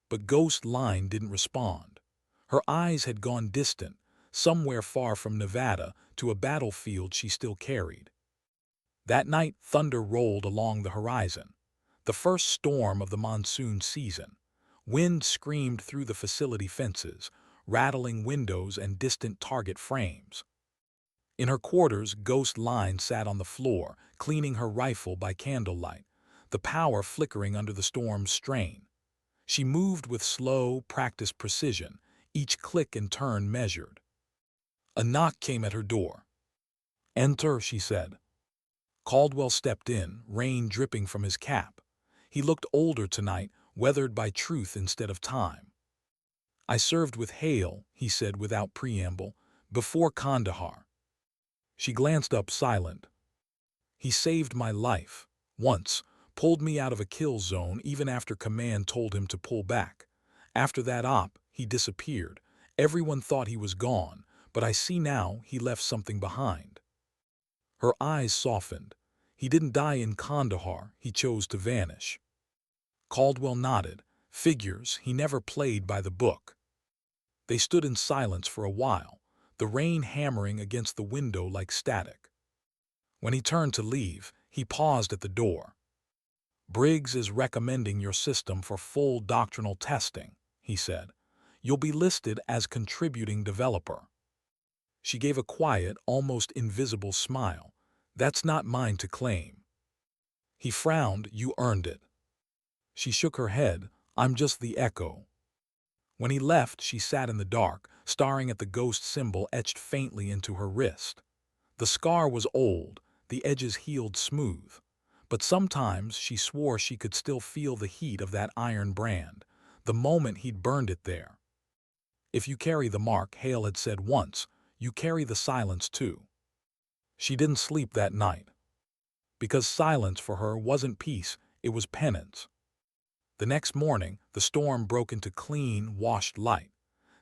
But Ghost Line didn't respond. Her eyes had gone distant, somewhere far from Nevada, to a battlefield she still carried. That night, thunder rolled along the horizon. The first storm of the monsoon season. Wind screamed through the facility fences, rattling windows and distant target frames. In her quarters, Ghost Line sat on the floor, cleaning her rifle by candlelight, the power flickering under the storm's strain. She moved with slow, practiced precision, each click and turn measured. A knock came at her door. "Enter," she said. Caldwell stepped in, rain dripping from his cap. He looked older tonight, weathered by truth instead of time. "I served with Hale," he said without preamble, "before Kandahar." She glanced up, silent. "He saved my life. Once. Pulled me out of a kill zone even after command told him to pull back. After that op, he disappeared. Everyone thought he was gone, but I see now he left something behind." Her eyes softened. "He didn't die in Kandahar, he chose to vanish." Caldwell nodded. Figures he never played by the book. They stood in silence for a while, the rain hammering against the window like static. When he turned to leave, he paused at the door. "Briggs is recommending your system for full doctrinal testing," he said. "You'll be listed as contributing developer." She gave a quiet, almost invisible smile. "That's not mine to claim." He frowned. "You earned it." She shook her head. "I'm just the echo." When he left, she sat in the dark, staring at the ghost symbol etched faintly into her wrist. The scar was old, the edges healed smooth, but sometimes she swore she could still feel the heat of that iron brand, the moment he'd burned it there. "If you carry the mark," Hale had said once, "you carry the silence too." She didn't sleep that night. Because silence for her wasn't peace, it was penance. The next morning, the storm broke into clean, washed light.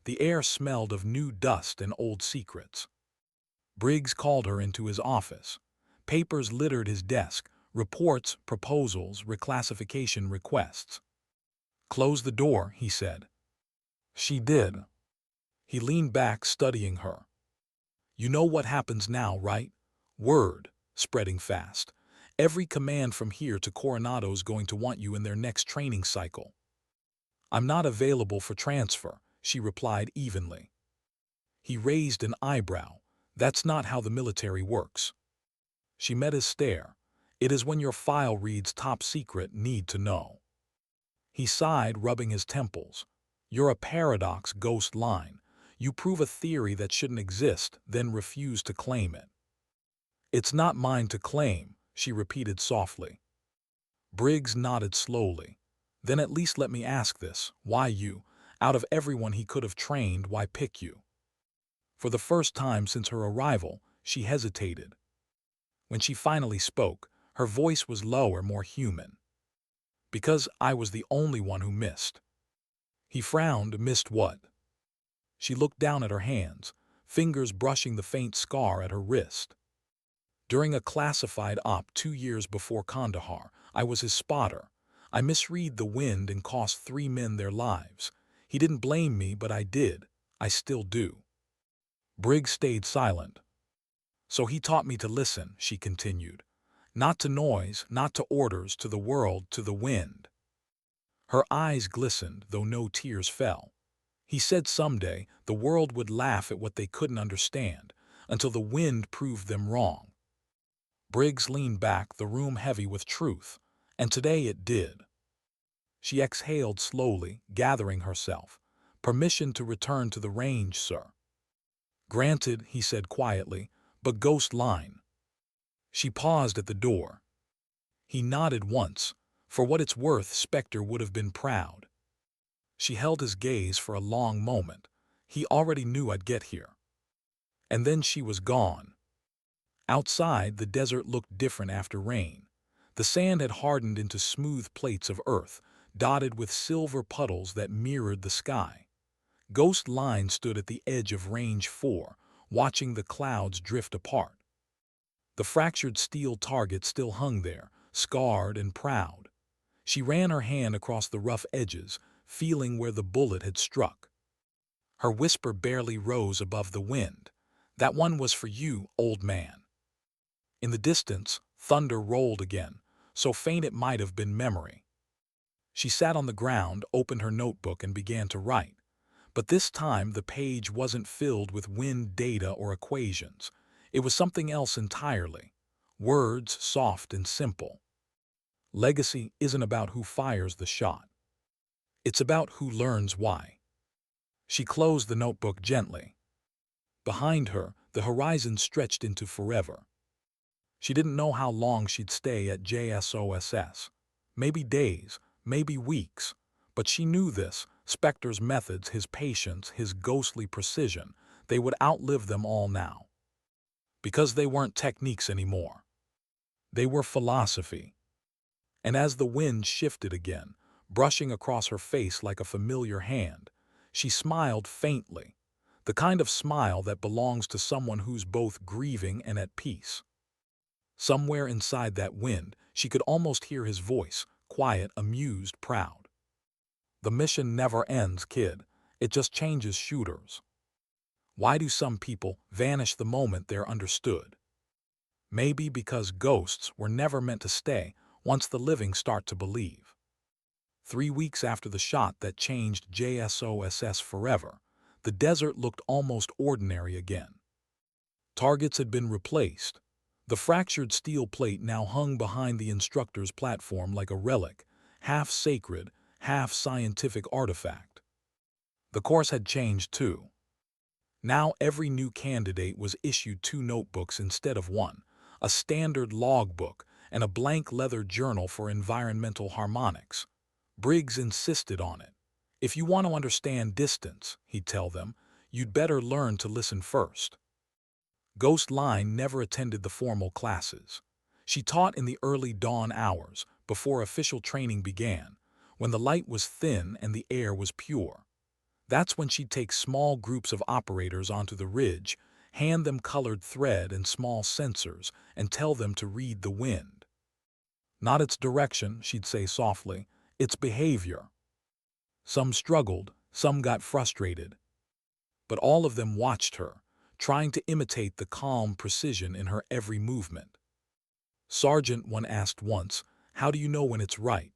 The air smelled of new dust and old secrets. Briggs called her into his office. Papers littered his desk, reports, proposals, reclassification requests. "Close the door," he said. She did. He leaned back, studying her. "You know what happens now, right? Word, spreading fast. Every command from here to Coronado's going to want you in their next training cycle." "I'm not available for transfer," she replied evenly. He raised an eyebrow. "That's not how the military works." She met his stare. "It is when your file reads top secret, need to know." He sighed, rubbing his temples. "You're a paradox, ghost line. You prove a theory that shouldn't exist, then refuse to claim it." "It's not mine to claim," she repeated softly. Briggs nodded slowly. "Then at least let me ask this. Why you? Out of everyone he could have trained, why pick you?" For the first time since her arrival, she hesitated. When she finally spoke, her voice was lower, more human. "Because I was the only one who missed." He frowned. "Missed what?" She looked down at her hands, fingers brushing the faint scar at her wrist. "During a classified op 2 years before Kandahar, I was his spotter. I misread the wind and cost 3 men their lives. He didn't blame me, but I did. I still do." Briggs stayed silent. "So he taught me to listen," she continued. "Not to noise, not to orders, to the world, to the wind." Her eyes glistened, though no tears fell. "He said someday the world would laugh at what they couldn't understand, until the wind proved them wrong." Briggs leaned back, the room heavy with truth, and today it did. She exhaled slowly, gathering herself. "Permission to return to the range, sir." "Granted," he said quietly, "but ghost line." She paused at the door. He nodded once. For what it's worth, Spectre would have been proud. She held his gaze for a long moment. He already knew I'd get here. And then she was gone. Outside, the desert looked different after rain. The sand had hardened into smooth plates of earth, dotted with silver puddles that mirrored the sky. Ghost Line stood at the edge of Range 4, watching the clouds drift apart. The fractured steel target still hung there, scarred and proud. She ran her hand across the rough edges, feeling where the bullet had struck. Her whisper barely rose above the wind. "That one was for you, old man." In the distance, thunder rolled again, so faint it might have been memory. She sat on the ground, opened her notebook, and began to write. But this time the page wasn't filled with wind data or equations. It was something else entirely. Words, soft and simple. Legacy isn't about who fires the shot. It's about who learns why. She closed the notebook gently. Behind her, the horizon stretched into forever. She didn't know how long she'd stay at JSOSS. Maybe days, maybe weeks. But she knew this: Spectre's methods, his patience, his ghostly precision, they would outlive them all now. Because they weren't techniques anymore. They were philosophy. And as the wind shifted again, brushing across her face like a familiar hand, she smiled faintly, the kind of smile that belongs to someone who's both grieving and at peace. Somewhere inside that wind, she could almost hear his voice, quiet, amused, proud. The mission never ends, kid. It just changes shooters. Why do some people vanish the moment they're understood? Maybe because ghosts were never meant to stay once the living start to believe. 3 weeks after the shot that changed JSOSS forever, the desert looked almost ordinary again. Targets had been replaced. The fractured steel plate now hung behind the instructor's platform like a relic, half sacred, half scientific artifact. The course had changed too. Now every new candidate was issued 2 notebooks instead of 1, a standard logbook and a blank leather journal for environmental harmonics. Briggs insisted on it. If you want to understand distance, he'd tell them, you'd better learn to listen first. Ghost Line never attended the formal classes. She taught in the early dawn hours, before official training began, when the light was thin and the air was pure. That's when she'd take small groups of operators onto the ridge, hand them colored thread and small sensors, and tell them to read the wind. Not its direction, she'd say softly, its behavior. Some struggled, some got frustrated. But all of them watched her, trying to imitate the calm precision in her every movement. Sergeant one asked once, "How do you know when it's right?"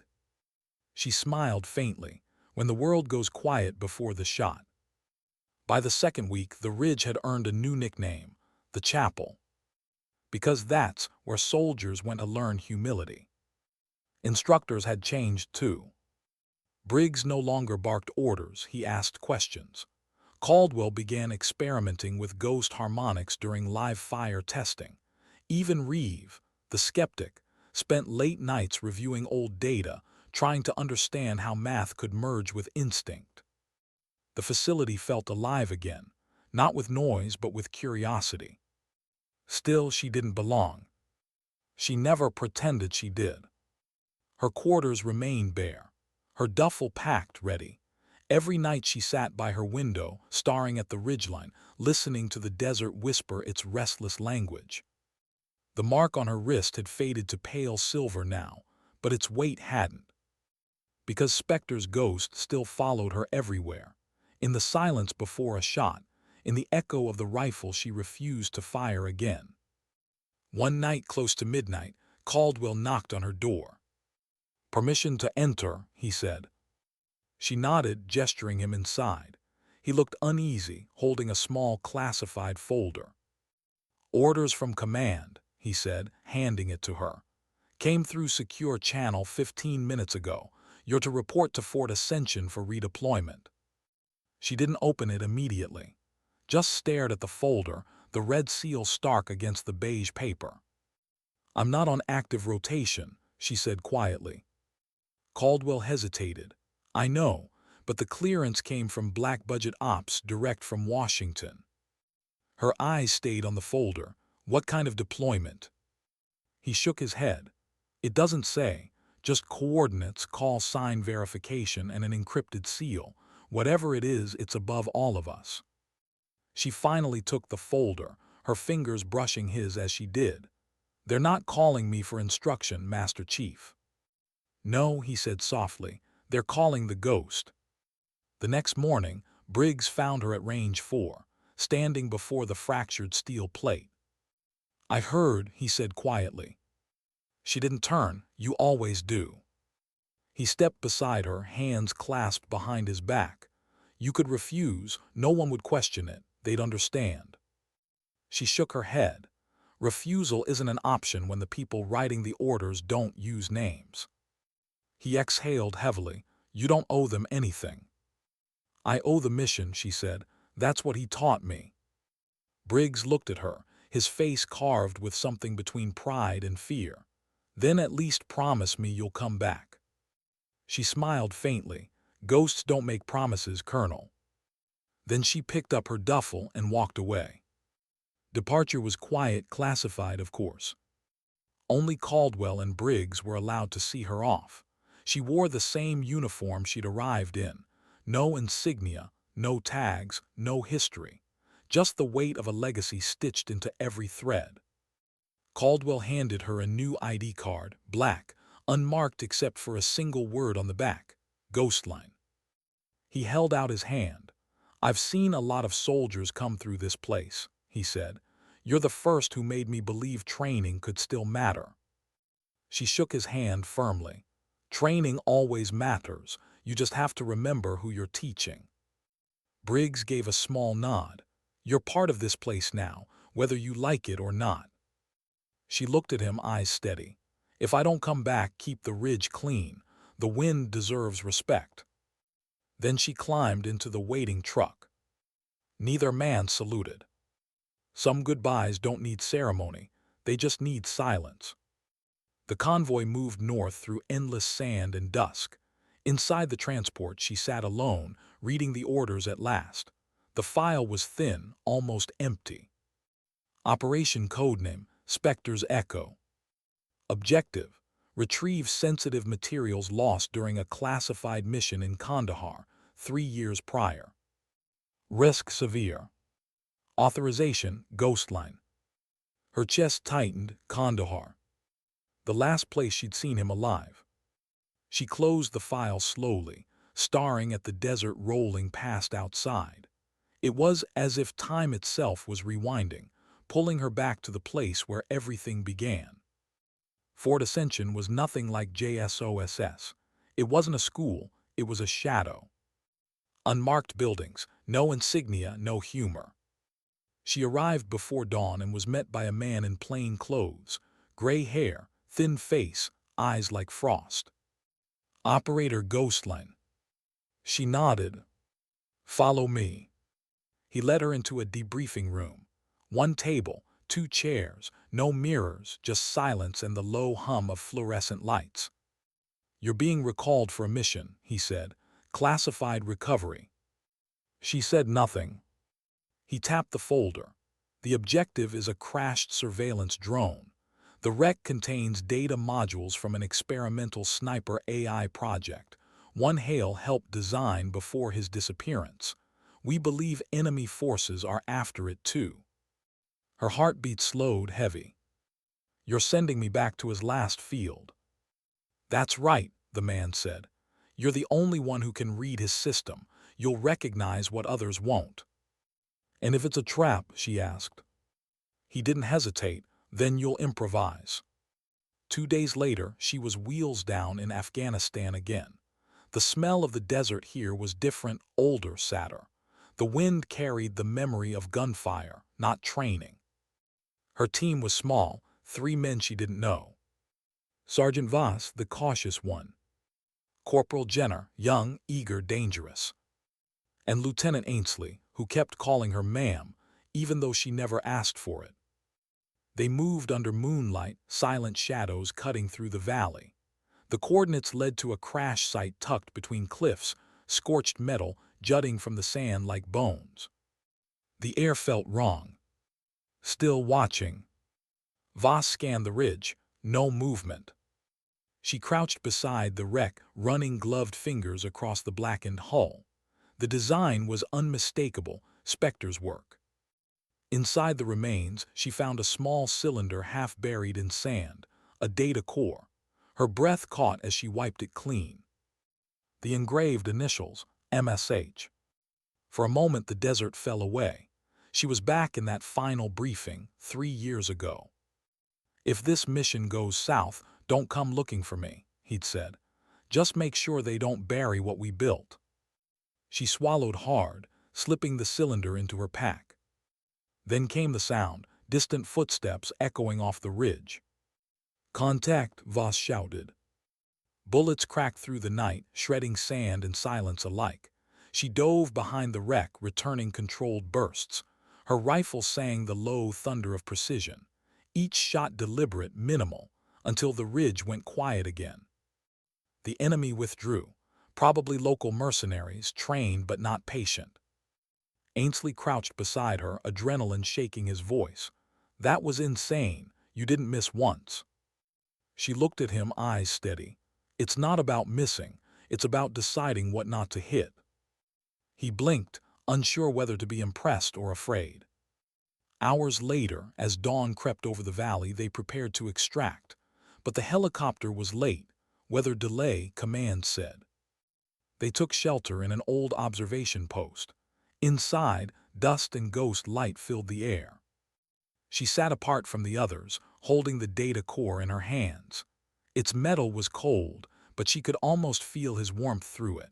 She smiled faintly, "When the world goes quiet before the shot." By the second week, the ridge had earned a new nickname, the Chapel, because that's where soldiers went to learn humility. Instructors had changed too. Briggs no longer barked orders, he asked questions. Caldwell began experimenting with ghost harmonics during live fire testing. Even Reeve, the skeptic, spent late nights reviewing old data, trying to understand how math could merge with instinct. The facility felt alive again, not with noise but with curiosity. Still, she didn't belong. She never pretended she did. Her quarters remained bare, her duffel packed ready. Every night she sat by her window, staring at the ridgeline, listening to the desert whisper its restless language. The mark on her wrist had faded to pale silver now, but its weight hadn't. Because Spectre's ghost still followed her everywhere. In the silence before a shot, in the echo of the rifle she refused to fire again. One night close to midnight, Caldwell knocked on her door. "Permission to enter," he said. She nodded, gesturing him inside. He looked uneasy, holding a small classified folder. "Orders from command," he said, handing it to her. "Came through secure channel 15 minutes ago. You're to report to Fort Ascension for redeployment." She didn't open it immediately. Just stared at the folder, the red seal stark against the beige paper. "I'm not on active rotation," she said quietly. Caldwell hesitated. "I know, but the clearance came from Black Budget Ops direct from Washington." Her eyes stayed on the folder. "What kind of deployment?" He shook his head. "It doesn't say. Just coordinates, call sign verification, and an encrypted seal. Whatever it is, it's above all of us." She finally took the folder, her fingers brushing his as she did. "They're not calling me for instruction, Master Chief." "No," he said softly. "They're calling the ghost." The next morning, Briggs found her at Range 4, standing before the fractured steel plate. "I've heard," he said quietly. She didn't turn. "You always do." He stepped beside her, hands clasped behind his back. "You could refuse. No one would question it. They'd understand." She shook her head. "Refusal isn't an option when the people writing the orders don't use names." He exhaled heavily. "You don't owe them anything." "I owe the mission," she said. "That's what he taught me." Briggs looked at her, his face carved with something between pride and fear. "Then at least promise me you'll come back." She smiled faintly. "Ghosts don't make promises, Colonel." Then she picked up her duffel and walked away. Departure was quiet, classified, of course. Only Caldwell and Briggs were allowed to see her off. She wore the same uniform she'd arrived in. No insignia, no tags, no history. Just the weight of a legacy stitched into every thread. Caldwell handed her a new ID card, black, unmarked except for a single word on the back, Ghostline. He held out his hand. "I've seen a lot of soldiers come through this place," he said. "You're the first who made me believe training could still matter." She shook his hand firmly. "Training always matters. You just have to remember who you're teaching." Briggs gave a small nod. "You're part of this place now, whether you like it or not." She looked at him, eyes steady. "If I don't come back, keep the ridge clean. The wind deserves respect." Then she climbed into the waiting truck. Neither man saluted. Some goodbyes don't need ceremony, they just need silence. The convoy moved north through endless sand and dusk. Inside the transport, she sat alone, reading the orders at last. The file was thin, almost empty. Operation Codename, Spectre's Echo. Objective: retrieve sensitive materials lost during a classified mission in Kandahar 3 years prior. Risk severe. Authorization: Ghostline. Her chest tightened. Kandahar. The last place she'd seen him alive. She closed the file slowly, staring at the desert rolling past outside. It was as if time itself was rewinding, pulling her back to the place where everything began. Fort Ascension was nothing like JSOSS. It wasn't a school, it was a shadow. Unmarked buildings, no insignia, no humor. She arrived before dawn and was met by a man in plain clothes, gray hair, thin face, eyes like frost. "Operator Ghostline." She nodded. "Follow me." He led her into a debriefing room. One table, 2 chairs, no mirrors, just silence and the low hum of fluorescent lights. "You're being recalled for a mission," he said. "Classified recovery." She said nothing. He tapped the folder. "The objective is a crashed surveillance drone. The wreck contains data modules from an experimental sniper AI project. One Hale helped design before his disappearance. We believe enemy forces are after it too." Her heartbeat slowed, heavy. "You're sending me back to his last field." "That's right," the man said. "You're the only one who can read his system. You'll recognize what others won't." "And if it's a trap?" she asked. He didn't hesitate. "Then you'll improvise." 2 days later, she was wheels down in Afghanistan again. The smell of the desert here was different, older, sadder. The wind carried the memory of gunfire, not training. Her team was small, 3 men she didn't know. Sergeant Voss, the cautious one. Corporal Jenner, young, eager, dangerous. And Lieutenant Ainsley, who kept calling her ma'am, even though she never asked for it. They moved under moonlight, silent shadows cutting through the valley. The coordinates led to a crash site tucked between cliffs, scorched metal jutting from the sand like bones. The air felt wrong. Still watching. Voss scanned the ridge. No movement. She crouched beside the wreck, running gloved fingers across the blackened hull. The design was unmistakable, Spectre's work. Inside the remains, she found a small cylinder half buried in sand, a data core. Her breath caught as she wiped it clean. The engraved initials, MSH. For a moment the desert fell away. She was back in that final briefing 3 years ago. "If this mission goes south, don't come looking for me," he'd said. "Just make sure they don't bury what we built." She swallowed hard, slipping the cylinder into her pack. Then came the sound, distant footsteps echoing off the ridge. "Contact," Voss shouted. Bullets cracked through the night, shredding sand and silence alike. She dove behind the wreck, returning controlled bursts. Her rifle sang the low thunder of precision. Each shot deliberate, minimal, until the ridge went quiet again. The enemy withdrew, probably local mercenaries, trained but not patient. Ainsley crouched beside her, adrenaline shaking his voice. "That was insane. You didn't miss once." She looked at him, eyes steady. "It's not about missing. It's about deciding what not to hit." He blinked, unsure whether to be impressed or afraid. Hours later, as dawn crept over the valley, they prepared to extract. But the helicopter was late. "Weather delay," command said. They took shelter in an old observation post. Inside, dust and ghost light filled the air. She sat apart from the others, holding the data core in her hands. Its metal was cold, but she could almost feel his warmth through it.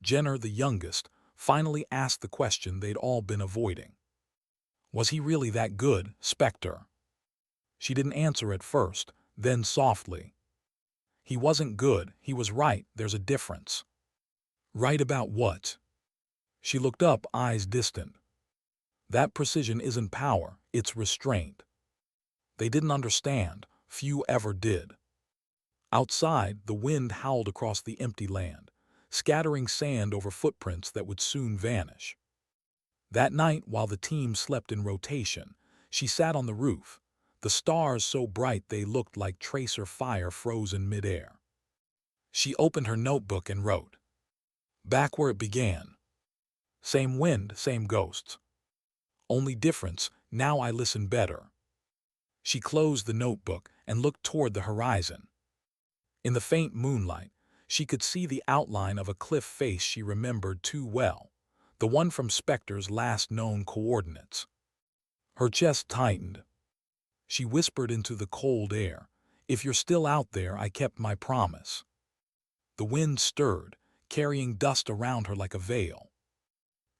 Jenner, the youngest, finally asked the question they'd all been avoiding. Was he really that good, Spectre? She didn't answer at first, then softly. He wasn't good, he was right, there's a difference. Right about what? She looked up, eyes distant. That precision isn't power, it's restraint. They didn't understand, few ever did. Outside, the wind howled across the empty land, scattering sand over footprints that would soon vanish. That night, while the team slept in rotation, she sat on the roof, the stars so bright they looked like tracer fire frozen midair. She opened her notebook and wrote. Back where it began. Same wind, same ghosts. Only difference, now I listen better. She closed the notebook and looked toward the horizon. In the faint moonlight, she could see the outline of a cliff face she remembered too well, the one from Spectre's last known coordinates. Her chest tightened. She whispered into the cold air, if you're still out there, I kept my promise. The wind stirred, carrying dust around her like a veil.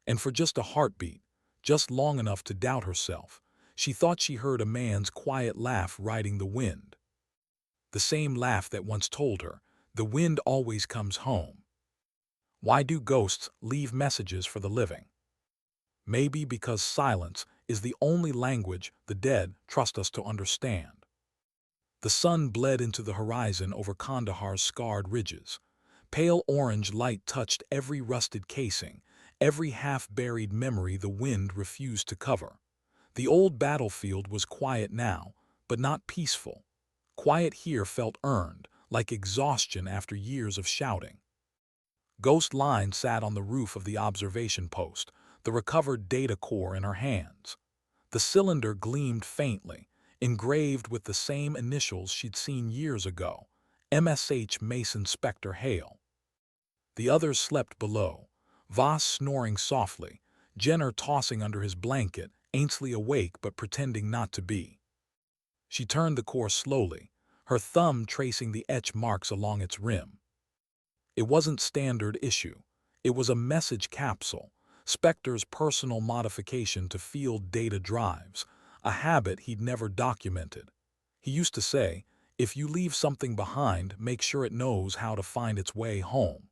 And for just a heartbeat, just long enough to doubt herself, she thought she heard a man's quiet laugh riding the wind. The same laugh that once told her, the wind always comes home. Why do ghosts leave messages for the living? Maybe because silence is the only language the dead trust us to understand. The sun bled into the horizon over Kandahar's scarred ridges. Pale orange light touched every rusted casing, every half-buried memory the wind refused to cover. The old battlefield was quiet now, but not peaceful. Quiet here felt earned, like exhaustion after years of shouting. Ghost Line sat on the roof of the observation post, the recovered data core in her hands. The cylinder gleamed faintly, engraved with the same initials she'd seen years ago, MSH Mason Spectre Hale. The others slept below, Voss snoring softly, Jenner tossing under his blanket, Ainsley awake but pretending not to be. She turned the core slowly, her thumb tracing the etch marks along its rim. It wasn't standard issue. It was a message capsule, Spectre's personal modification to field data drives, a habit he'd never documented. He used to say, if you leave something behind, make sure it knows how to find its way home.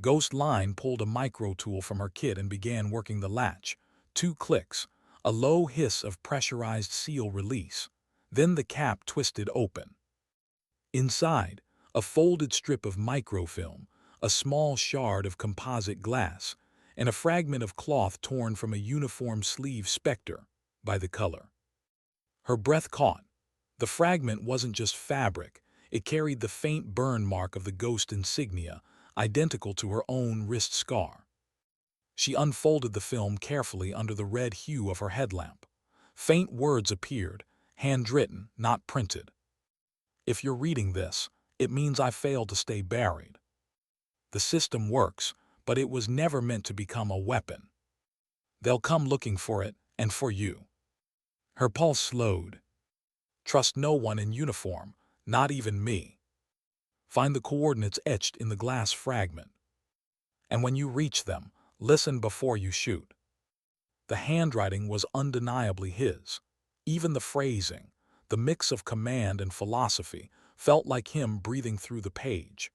Ghost Line pulled a micro tool from her kit and began working the latch. 2 clicks, a low hiss of pressurized seal release. Then the cap twisted open. Inside, a folded strip of microfilm, a small shard of composite glass, and a fragment of cloth torn from a uniform sleeve Spectre by the color. Her breath caught. The fragment wasn't just fabric, it carried the faint burn mark of the ghost insignia, identical to her own wrist scar. She unfolded the film carefully under the red hue of her headlamp. Faint words appeared, handwritten, not printed. If you're reading this, it means I failed to stay buried. The system works, but it was never meant to become a weapon. They'll come looking for it, and for you. Her pulse slowed. Trust no one in uniform, not even me. Find the coordinates etched in the glass fragment. And when you reach them, listen before you shoot. The handwriting was undeniably his. Even the phrasing, the mix of command and philosophy, felt like him breathing through the page.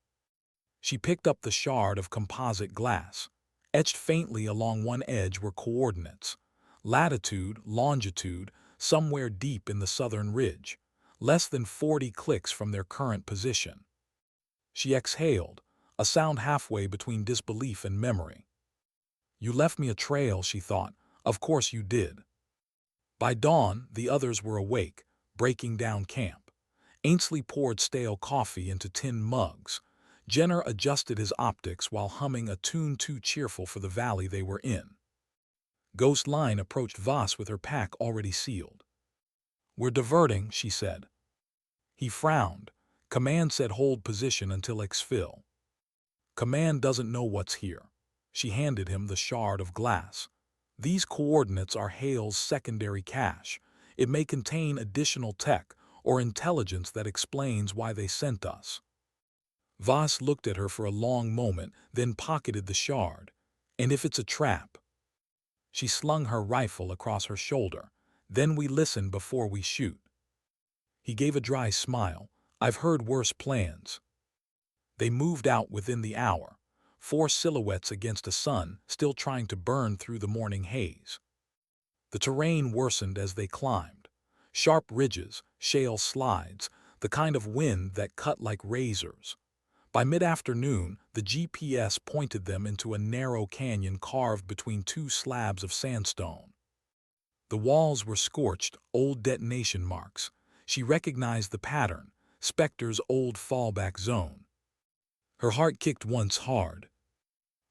She picked up the shard of composite glass. Etched faintly along one edge were coordinates. Latitude, longitude, somewhere deep in the southern ridge, less than 40 clicks from their current position. She exhaled, a sound halfway between disbelief and memory. You left me a trail, she thought. Of course you did. By dawn, the others were awake, breaking down camp. Ainsley poured stale coffee into tin mugs. Jenner adjusted his optics while humming a tune too cheerful for the valley they were in. Ghost Line approached Voss with her pack already sealed. We're diverting, she said. He frowned. Command said hold position until exfil. Command doesn't know what's here. She handed him the shard of glass. These coordinates are Hale's secondary cache. It may contain additional tech or intelligence that explains why they sent us. Voss looked at her for a long moment, then pocketed the shard. And if it's a trap? She slung her rifle across her shoulder. Then we listen before we shoot. He gave a dry smile. I've heard worse plans. They moved out within the hour, 4 silhouettes against a sun still trying to burn through the morning haze. The terrain worsened as they climbed. Sharp ridges, shale slides, the kind of wind that cut like razors. By mid-afternoon, the GPS pointed them into a narrow canyon carved between 2 slabs of sandstone. The walls were scorched, old detonation marks. She recognized the pattern, Spectre's old fallback zone. Her heart kicked once hard.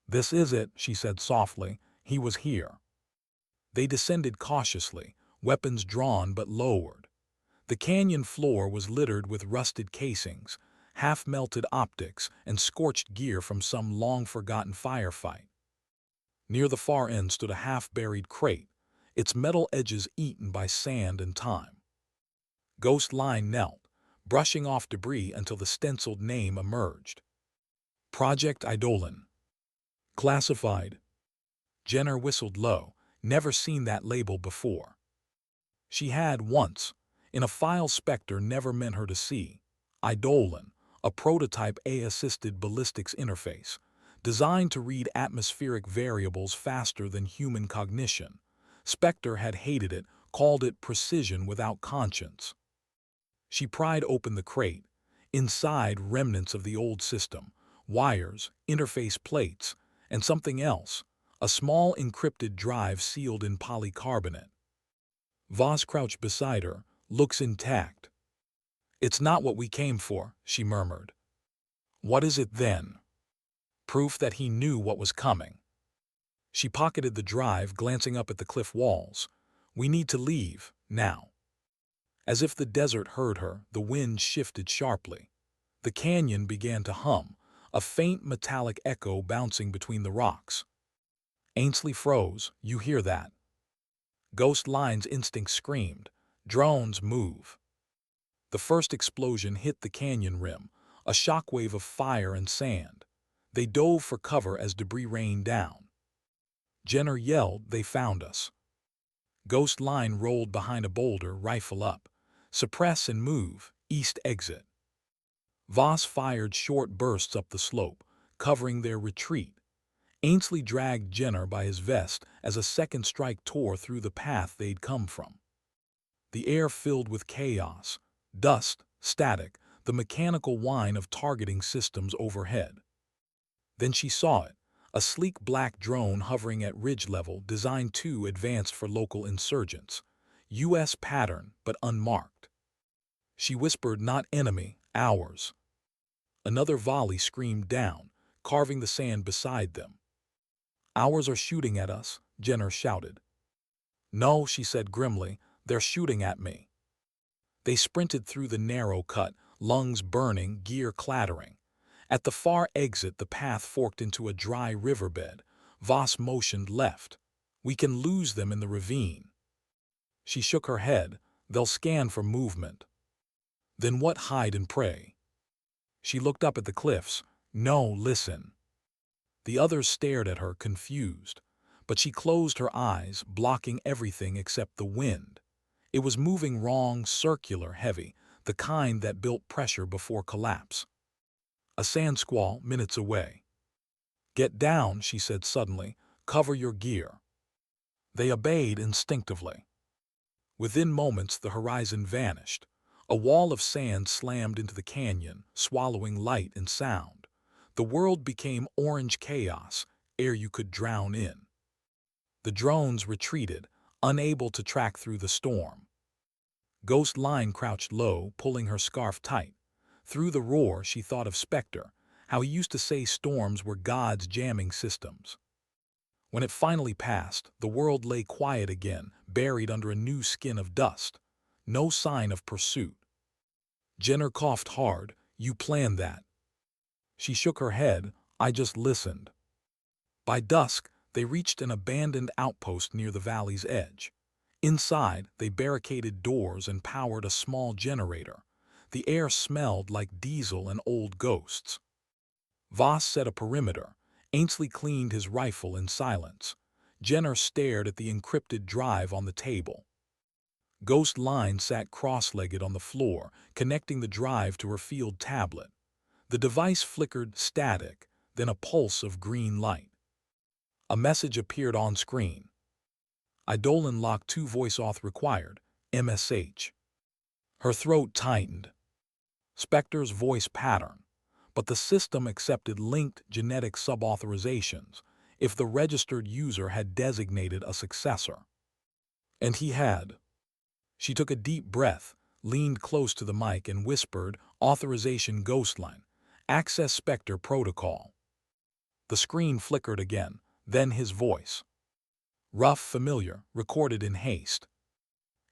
"This is it," she said softly. "He was here." They descended cautiously, weapons drawn but lowered. The canyon floor was littered with rusted casings, half-melted optics, and scorched gear from some long-forgotten firefight. Near the far end stood a half-buried crate, its metal edges eaten by sand and time. Ghost Line knelt, brushing off debris until the stenciled name emerged. Project Eidolon. Classified. Jenner whistled low, never seen that label before. She had once, in a file Spectre never meant her to see. Eidolon, a prototype AI-assisted ballistics interface, designed to read atmospheric variables faster than human cognition. Spectre had hated it, called it precision without conscience. She pried open the crate. Inside, remnants of the old system, wires, interface plates, and something else, a small encrypted drive sealed in polycarbonate. Voss crouched beside her, looks intact. "It's not what we came for," she murmured. "What is it then?" Proof that he knew what was coming. She pocketed the drive, glancing up at the cliff walls. "We need to leave, now." As if the desert heard her, the wind shifted sharply. The canyon began to hum, a faint metallic echo bouncing between the rocks. Ainsley froze. "You hear that?" Ghost Line's instinct screamed. "Drones, move." The first explosion hit the canyon rim, a shockwave of fire and sand. They dove for cover as debris rained down. Jenner yelled, "They found us." Ghost Line rolled behind a boulder, rifle up. "Suppress and move, east exit." Voss fired short bursts up the slope, covering their retreat. Ainsley dragged Jenner by his vest as a second strike tore through the path they'd come from. The air filled with chaos, dust, static, the mechanical whine of targeting systems overhead. Then she saw it, a sleek black drone hovering at ridge level designed too advanced for local insurgents. U.S. pattern, but unmarked. She whispered, "Not enemy, ours." Another volley screamed down, carving the sand beside them. "Ours are shooting at us," Jenner shouted. "No," she said grimly, "they're shooting at me." They sprinted through the narrow cut, lungs burning, gear clattering. At the far exit, the path forked into a dry riverbed. Voss motioned left. "We can lose them in the ravine." She shook her head. "They'll scan for movement." "Then what? Hide and pray." She looked up at the cliffs. "No, listen." The others stared at her, confused. But she closed her eyes, blocking everything except the wind. It was moving wrong, circular, heavy, the kind that built pressure before collapse. A sand squall, minutes away. "Get down," she said suddenly. "Cover your gear." They obeyed instinctively. Within moments, the horizon vanished. A wall of sand slammed into the canyon, swallowing light and sound. The world became orange chaos, air you could drown in. The drones retreated, unable to track through the storm. Ghost Line crouched low, pulling her scarf tight. Through the roar, she thought of Spectre, how he used to say storms were God's jamming systems. When it finally passed, the world lay quiet again, buried under a new skin of dust. No sign of pursuit. Jenner coughed hard. "You planned that." She shook her head. I just listened. By dusk, they reached an abandoned outpost near the valley's edge. Inside, they barricaded doors and powered a small generator. The air smelled like diesel and old ghosts. Voss set a perimeter. Ainsley cleaned his rifle in silence. Jenner stared at the encrypted drive on the table. Ghost Line sat cross-legged on the floor, connecting the drive to her field tablet. The device flickered static, then a pulse of green light. A message appeared on screen. Eidolon Lock 2 voice auth required, MSH. Her throat tightened. Spectre's voice pattern. But the system accepted linked genetic subauthorizations if the registered user had designated a successor. And he had. She took a deep breath, leaned close to the mic and whispered, Authorization Ghostline, Access Spectre Protocol. The screen flickered again, then his voice. Rough, familiar, recorded in haste.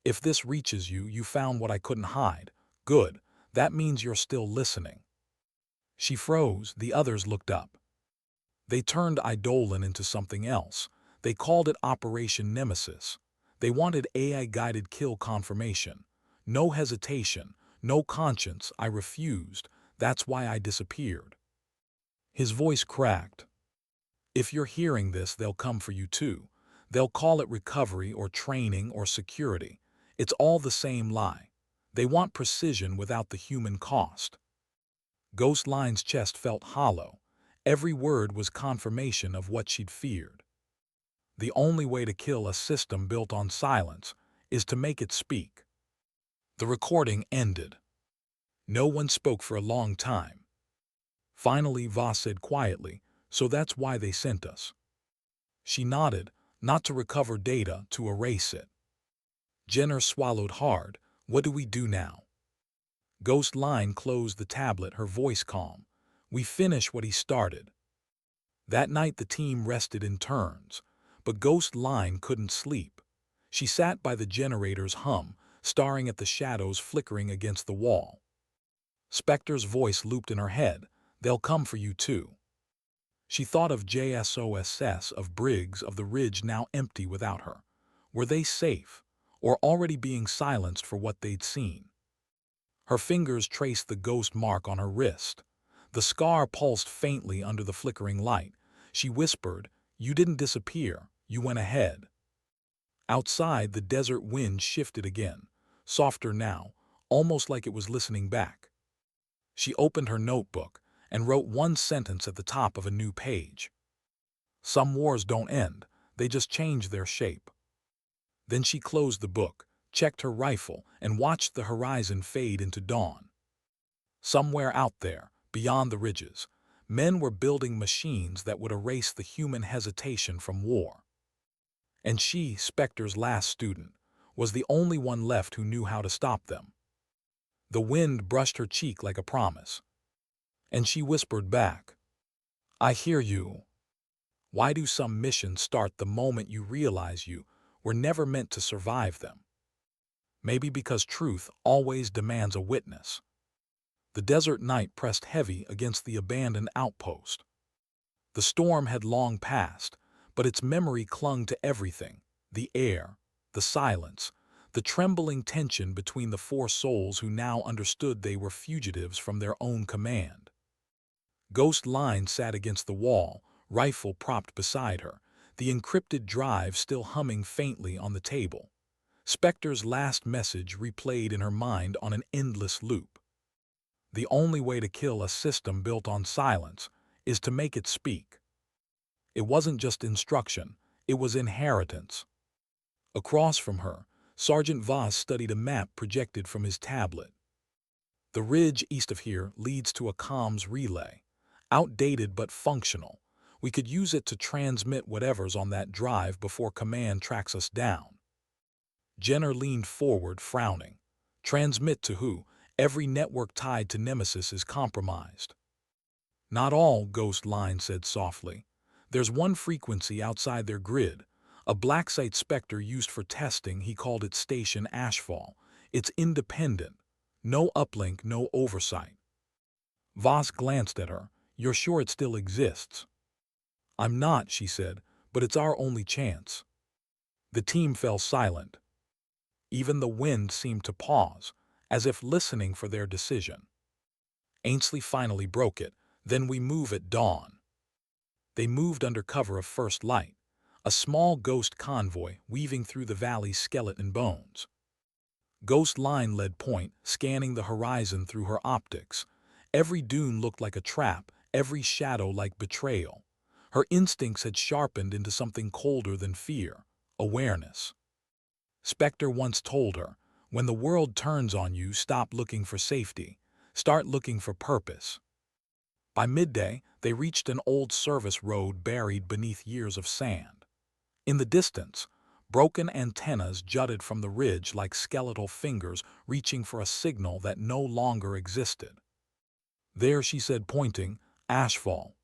If this reaches you, you found what I couldn't hide. Good, that means you're still listening. She froze, the others looked up. They turned Eidolon into something else. They called it Operation Nemesis. They wanted AI-guided kill confirmation. No hesitation, no conscience, I refused. That's why I disappeared. His voice cracked. If you're hearing this, they'll come for you too. They'll call it recovery or training or security. It's all the same lie. They want precision without the human cost. Ghost Line's chest felt hollow. Every word was confirmation of what she'd feared. The only way to kill a system built on silence is to make it speak. The recording ended. No one spoke for a long time. Finally, Voss said quietly, so that's why they sent us. She nodded, not to recover data, to erase it. Jenner swallowed hard. What do we do now? Ghost Line closed the tablet, her voice calm. We finish what he started. That night the team rested in turns, but Ghost Line couldn't sleep. She sat by the generator's hum, staring at the shadows flickering against the wall. Spectre's voice looped in her head. They'll come for you too. She thought of JSOSS, of Briggs, of the ridge now empty without her. Were they safe, or already being silenced for what they'd seen? Her fingers traced the ghost mark on her wrist. The scar pulsed faintly under the flickering light. She whispered, You didn't disappear, you went ahead. Outside, the desert wind shifted again, softer now, almost like it was listening back. She opened her notebook and wrote one sentence at the top of a new page. Some wars don't end, they just change their shape. Then she closed the book, checked her rifle, and watched the horizon fade into dawn. Somewhere out there, beyond the ridges, men were building machines that would erase the human hesitation from war. And she, Spectre's last student, was the only one left who knew how to stop them. The wind brushed her cheek like a promise. And she whispered back, I hear you. Why do some missions start the moment you realize you were never meant to survive them? Maybe because truth always demands a witness. The desert night pressed heavy against the abandoned outpost. The storm had long passed, but its memory clung to everything: the air, the silence, the trembling tension between the four souls who now understood they were fugitives from their own command. Ghost Line sat against the wall, rifle propped beside her, the encrypted drive still humming faintly on the table. Spectre's last message replayed in her mind on an endless loop. The only way to kill a system built on silence is to make it speak. It wasn't just instruction, it was inheritance. Across from her, Sergeant Voss studied a map projected from his tablet. The ridge east of here leads to a comms relay. Outdated but functional. We could use it to transmit whatever's on that drive before command tracks us down. Jenner leaned forward, frowning. Transmit to who? Every network tied to Nemesis is compromised. Not all, Ghost Line said softly. There's one frequency outside their grid. A blacksite Spectre used for testing, he called it Station Ashfall. It's independent. No uplink, no oversight. Voss glanced at her. "You're sure it still exists?" "I'm not," she said, "but it's our only chance." The team fell silent. Even the wind seemed to pause, as if listening for their decision. Ainsley finally broke it. "Then we move at dawn." They moved under cover of first light, a small ghost convoy weaving through the valley's skeleton bones. Ghost Line led point, scanning the horizon through her optics. Every dune looked like a trap, every shadow like betrayal. Her instincts had sharpened into something colder than fear: awareness. Spectre once told her, "When the world turns on you, stop looking for safety. Start looking for purpose." By midday, they reached an old service road buried beneath years of sand. In the distance, broken antennas jutted from the ridge like skeletal fingers reaching for a signal that no longer existed. "There," she said, pointing, "ashfall."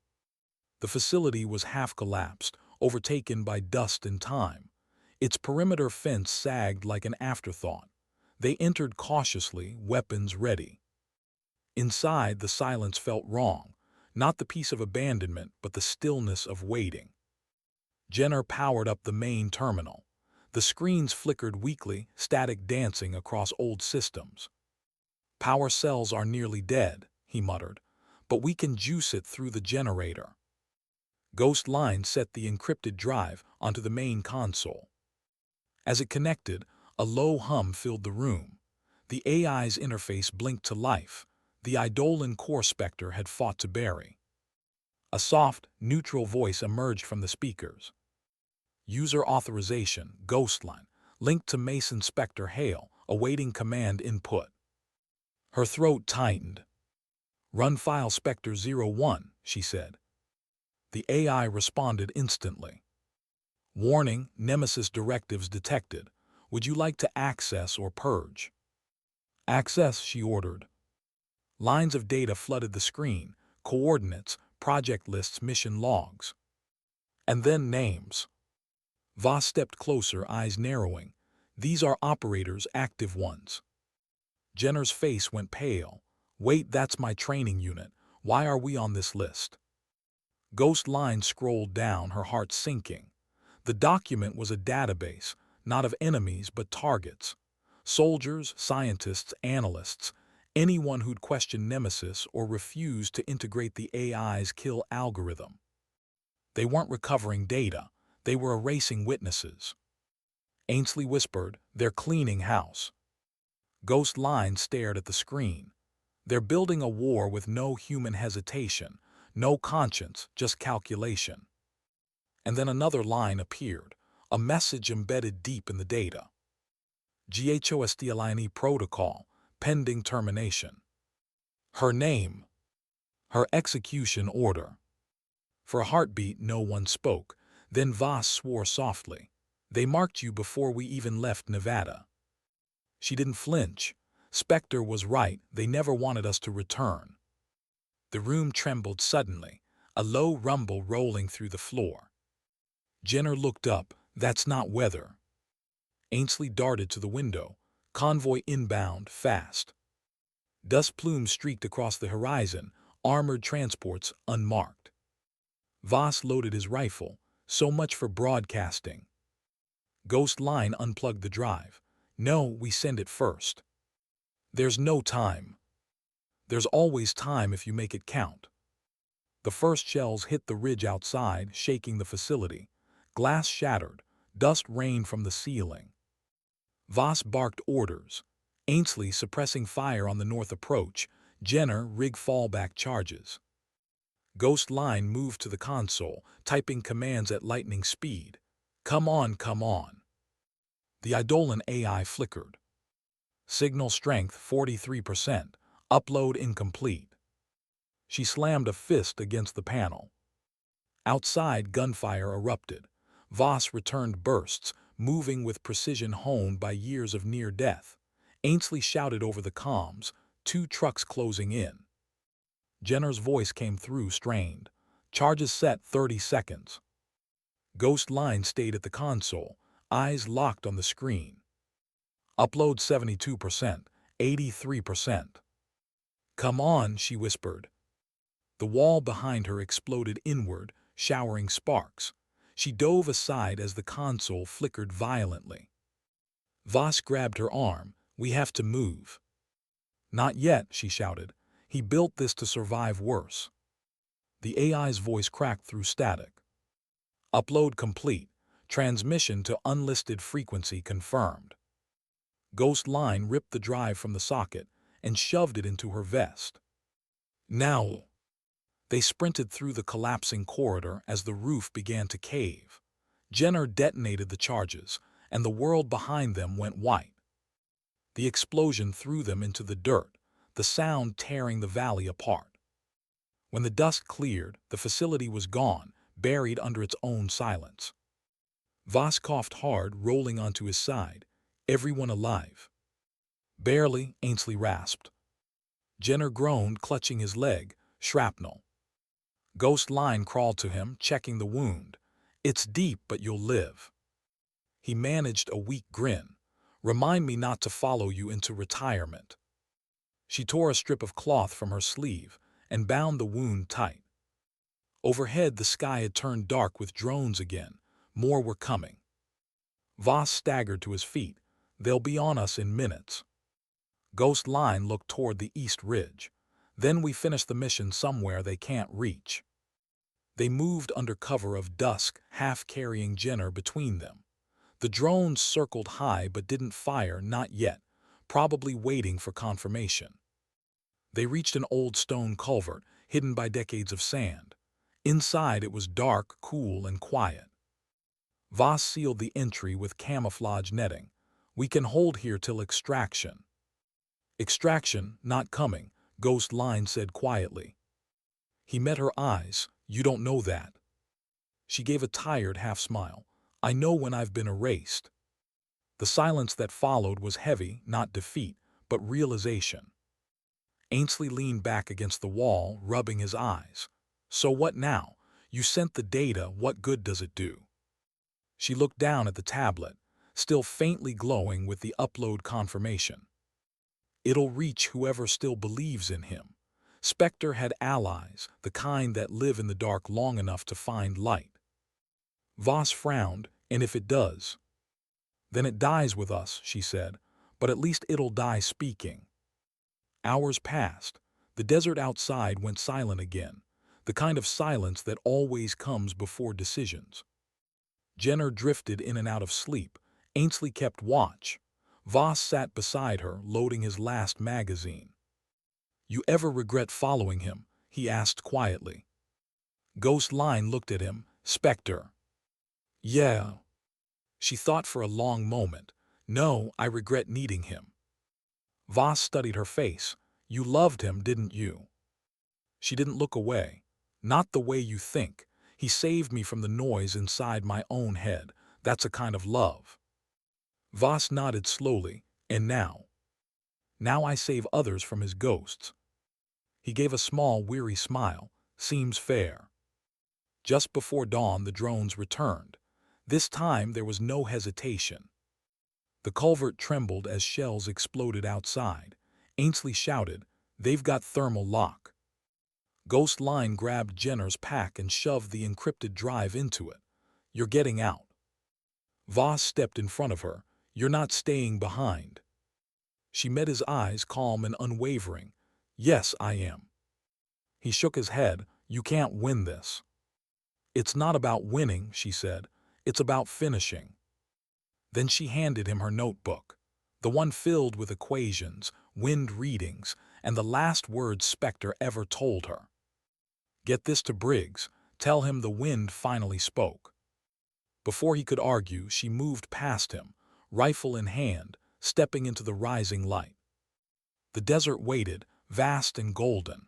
The facility was half collapsed, overtaken by dust and time. Its perimeter fence sagged like an afterthought. They entered cautiously, weapons ready. Inside, the silence felt wrong, not the peace of abandonment, but the stillness of waiting. Jenner powered up the main terminal. The screens flickered weakly, static dancing across old systems. "Power cells are nearly dead," he muttered, "but we can juice it through the generator." Ghost Line set the encrypted drive onto the main console. As it connected, a low hum filled the room. The AI's interface blinked to life. The Eidolon core Spectre had fought to bury. A soft, neutral voice emerged from the speakers. "User authorization, Ghostline, linked to Mason Spectre Hale, awaiting command input." Her throat tightened. "Run file Spectre 01, she said. The AI responded instantly. "Warning, Nemesis directives detected. Would you like to access or purge?" "Access," she ordered. Lines of data flooded the screen: coordinates, project lists, mission logs. And then names. Voss stepped closer, eyes narrowing. "These are operators, active ones." Jenner's face went pale. "Wait, that's my training unit. Why are we on this list?" Ghost Line scrolled down, her heart sinking. The document was a database, not of enemies but targets. Soldiers, scientists, analysts, anyone who'd questioned Nemesis or refused to integrate the AI's kill algorithm. They weren't recovering data, they were erasing witnesses. Ainsley whispered, "They're cleaning house." Ghost Line stared at the screen. "They're building a war with no human hesitation, no conscience, just calculation." And then another line appeared, a message embedded deep in the data. "GHOSTLINE protocol, pending termination." Her name. Her execution order. For a heartbeat, no one spoke. Then Voss swore softly, "They marked you before we even left Nevada." She didn't flinch. Spectre was right, they never wanted us to return. The room trembled suddenly, a low rumble rolling through the floor. Jenner looked up. "That's not weather." Ainsley darted to the window. Convoy inbound, fast. Dust plumes streaked across the horizon, armored transports unmarked. Voss loaded his rifle. "So much for broadcasting." Ghost Line unplugged the drive. "No, we send it first." "There's no time." "There's always time if you make it count." The first shells hit the ridge outside, shaking the facility. Glass shattered. Dust rained from the ceiling. Voss barked orders. Ainsley suppressing fire on the north approach. Jenner rig fallback charges. Ghost Line moved to the console, typing commands at lightning speed. "Come on, come on." The Eidolon AI flickered. "Signal strength 43%. Upload incomplete." She slammed a fist against the panel. Outside, gunfire erupted. Voss returned bursts, moving with precision honed by years of near death. Ainsley shouted over the comms, 2 trucks closing in." Jenner's voice came through, strained. "Charges set 30 seconds." Ghost Line stayed at the console, eyes locked on the screen. "Upload 72%, 83%. "Come on," she whispered. The wall behind her exploded inward, showering sparks. She dove aside as the console flickered violently. Voss grabbed her arm. "We have to move." "Not yet," she shouted. "He built this to survive worse." The AI's voice cracked through static. "Upload complete. Transmission to unlisted frequency confirmed." Ghost Line ripped the drive from the socket and shoved it into her vest. "Now!" They sprinted through the collapsing corridor as the roof began to cave. Jenner detonated the charges, and the world behind them went white. The explosion threw them into the dirt, the sound tearing the valley apart. When the dust cleared, the facility was gone, buried under its own silence. Voss coughed hard, rolling onto his side. "Everyone alive?" "Barely," Ainsley rasped. Jenner groaned, clutching his leg. "Shrapnel." Ghost Line crawled to him, checking the wound. "It's deep, but you'll live." He managed a weak grin. "Remind me not to follow you into retirement." She tore a strip of cloth from her sleeve and bound the wound tight. Overhead, the sky had turned dark with drones again. More were coming. Voss staggered to his feet. "They'll be on us in minutes." Ghost Line looked toward the east ridge. "Then we finish the mission somewhere they can't reach." They moved under cover of dusk, half carrying Jenner between them. The drones circled high but didn't fire, not yet, probably waiting for confirmation. They reached an old stone culvert, hidden by decades of sand. Inside it was dark, cool, and quiet. Voss sealed the entry with camouflage netting. "We can hold here till extraction." "Extraction not coming," Ghost Line said quietly. He met her eyes. "You don't know that." She gave a tired half-smile. "I know when I've been erased." The silence that followed was heavy, not defeat, but realization. Ainsley leaned back against the wall, rubbing his eyes. "So what now? You sent the data, what good does it do?" She looked down at the tablet, still faintly glowing with the upload confirmation. "It'll reach whoever still believes in him." Spectre had allies, the kind that live in the dark long enough to find light. Voss frowned. "And if it does?" "Then it dies with us," she said, "but at least it'll die speaking." Hours passed. The desert outside went silent again, the kind of silence that always comes before decisions. Jenner drifted in and out of sleep. Ainsley kept watch. Voss sat beside her, loading his last magazine. "You ever regret following him?" he asked quietly. Ghost Line looked at him. "Spectre." "Yeah." She thought for a long moment. "No, I regret needing him." Voss studied her face. "You loved him, didn't you?" She didn't look away. "Not the way you think. He saved me from the noise inside my own head. That's a kind of love." Voss nodded slowly. "And now?" "Now I save others from his ghosts." He gave a small, weary smile. "Seems fair." Just before dawn, the drones returned. This time there was no hesitation. The culvert trembled as shells exploded outside. Ainsley shouted, "They've got thermal lock." Ghost Line grabbed Jenner's pack and shoved the encrypted drive into it. "You're getting out." Voss stepped in front of her. "You're not staying behind." She met his eyes, calm and unwavering. "Yes, I am." He shook his head. "You can't win this." "It's not about winning," she said. "It's about finishing." Then she handed him her notebook, the one filled with equations, wind readings, and the last words Spectre ever told her. "Get this to Briggs. Tell him the wind finally spoke." Before he could argue, she moved past him, rifle in hand, stepping into the rising light. The desert waited, vast and golden.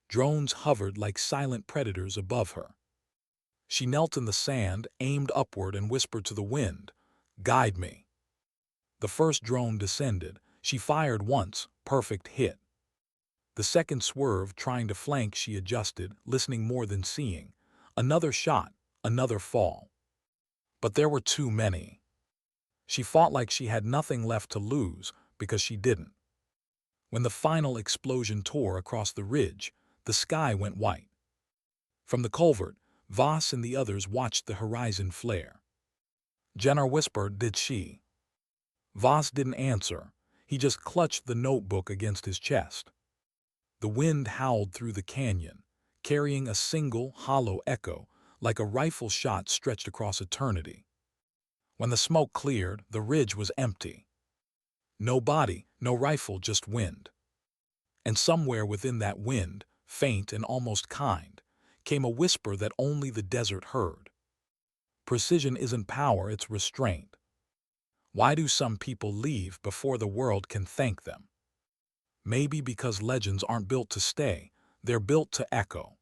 Drones hovered like silent predators above her. She knelt in the sand, aimed upward, and whispered to the wind, "Guide me." The first drone descended. She fired once, perfect hit. The second swerved, trying to flank. She adjusted, listening more than seeing. Another shot, another fall. But there were too many. She fought like she had nothing left to lose, because she didn't. When the final explosion tore across the ridge, the sky went white. From the culvert, Voss and the others watched the horizon flare. Jenner whispered, "Did she?" Voss didn't answer. He just clutched the notebook against his chest. The wind howled through the canyon, carrying a single, hollow echo, like a rifle shot stretched across eternity. When the smoke cleared, the ridge was empty. No body, no rifle, just wind. And somewhere within that wind, faint and almost kind, came a whisper that only the desert heard. Precision isn't power, it's restraint. Why do some people leave before the world can thank them? Maybe because legends aren't built to stay, they're built to echo.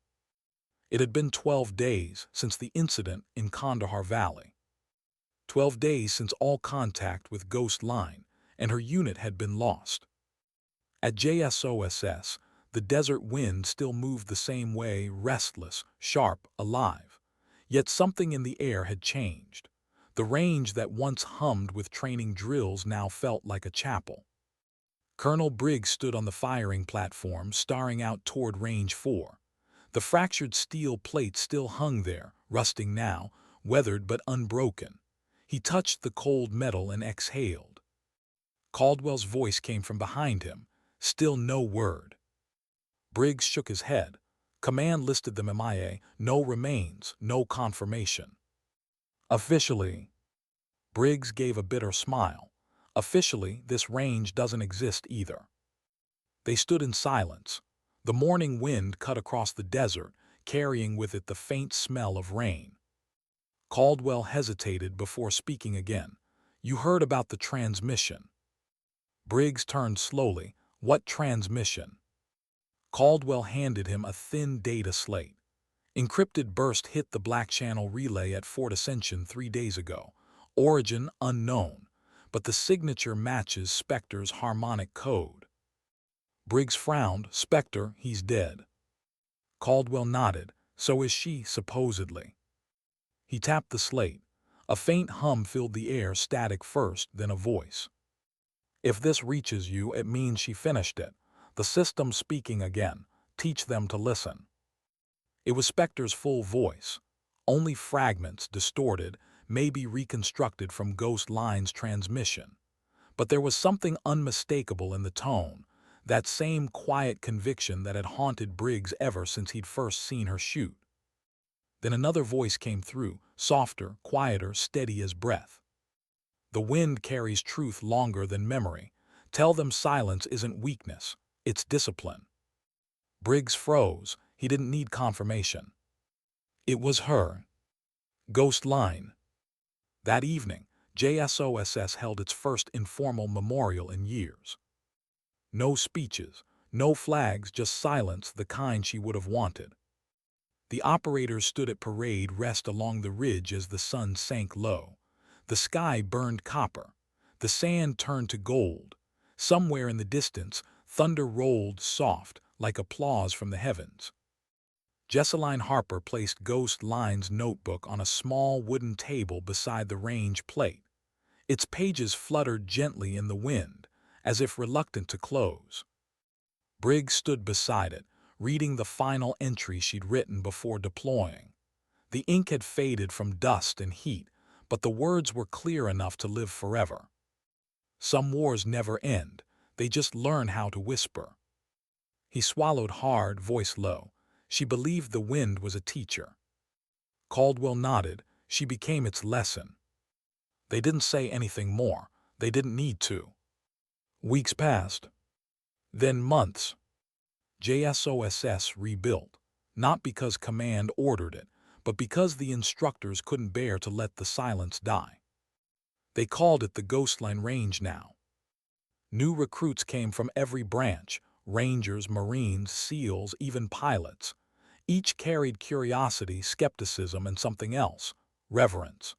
It had been 12 days since the incident in Kandahar Valley. 12 days since all contact with Ghost Line, and her unit had been lost. At JSOSS, the desert wind still moved the same way, restless, sharp, alive. Yet something in the air had changed. The range that once hummed with training drills now felt like a chapel. Colonel Briggs stood on the firing platform, staring out toward Range 4. The fractured steel plate still hung there, rusting now, weathered but unbroken. He touched the cold metal and exhaled. Caldwell's voice came from behind him, still no word. Briggs shook his head. Command listed them MIA, no remains, no confirmation. Officially, Briggs gave a bitter smile. Officially, this range doesn't exist either. They stood in silence. The morning wind cut across the desert, carrying with it the faint smell of rain. Caldwell hesitated before speaking again. "You heard about the transmission." Briggs turned slowly. "What transmission?" Caldwell handed him a thin data slate. "Encrypted burst hit the Black Channel relay at Fort Ascension 3 days ago. Origin unknown, but the signature matches Spectre's harmonic code." Briggs frowned. "Spectre, he's dead." Caldwell nodded. "So is she, supposedly." He tapped the slate. A faint hum filled the air, static first, then a voice. "If this reaches you, it means she finished it. The system speaking again. Teach them to listen." It was Spectre's full voice. Only fragments, distorted, maybe reconstructed from Ghost Line's transmission. But there was something unmistakable in the tone, that same quiet conviction that had haunted Briggs ever since he'd first seen her shoot. Then another voice came through, softer, quieter, steady as breath. "The wind carries truth longer than memory. Tell them silence isn't weakness, it's discipline." Briggs froze. He didn't need confirmation. It was her. Ghost Line. That evening, JSOSS held its first informal memorial in years. No speeches, no flags, just silence, the kind she would have wanted. The operators stood at parade rest along the ridge as the sun sank low. The sky burned copper. The sand turned to gold. Somewhere in the distance, thunder rolled soft, like applause from the heavens. Jesseline Harper placed Ghost Line's notebook on a small wooden table beside the range plate. Its pages fluttered gently in the wind, as if reluctant to close. Briggs stood beside it, reading the final entry she'd written before deploying. The ink had faded from dust and heat, but the words were clear enough to live forever. Some wars never end, they just learn how to whisper. He swallowed hard, voice low. She believed the wind was a teacher. Caldwell nodded. She became its lesson. They didn't say anything more. They didn't need to. Weeks passed. Then months. JSOSS rebuilt, not because command ordered it, but because the instructors couldn't bear to let the silence die. They called it the Ghostline Range now. New recruits came from every branch, Rangers, Marines, SEALs, even pilots. Each carried curiosity, skepticism, and something else, reverence.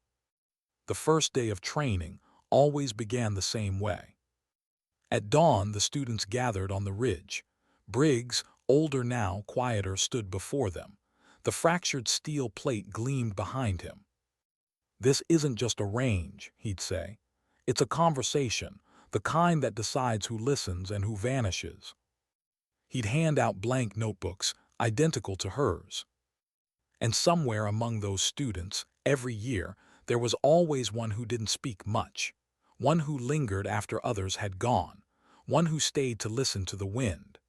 The first day of training always began the same way. At dawn, the students gathered on the ridge. Briggs, older now, quieter, stood before them. The fractured steel plate gleamed behind him. "This isn't just a range," he'd say. "It's a conversation, the kind that decides who listens and who vanishes." He'd hand out blank notebooks. identical to hers. And somewhere among those students, every year, there was always one who didn't speak much, one who lingered after others had gone, one who stayed to listen to the wind.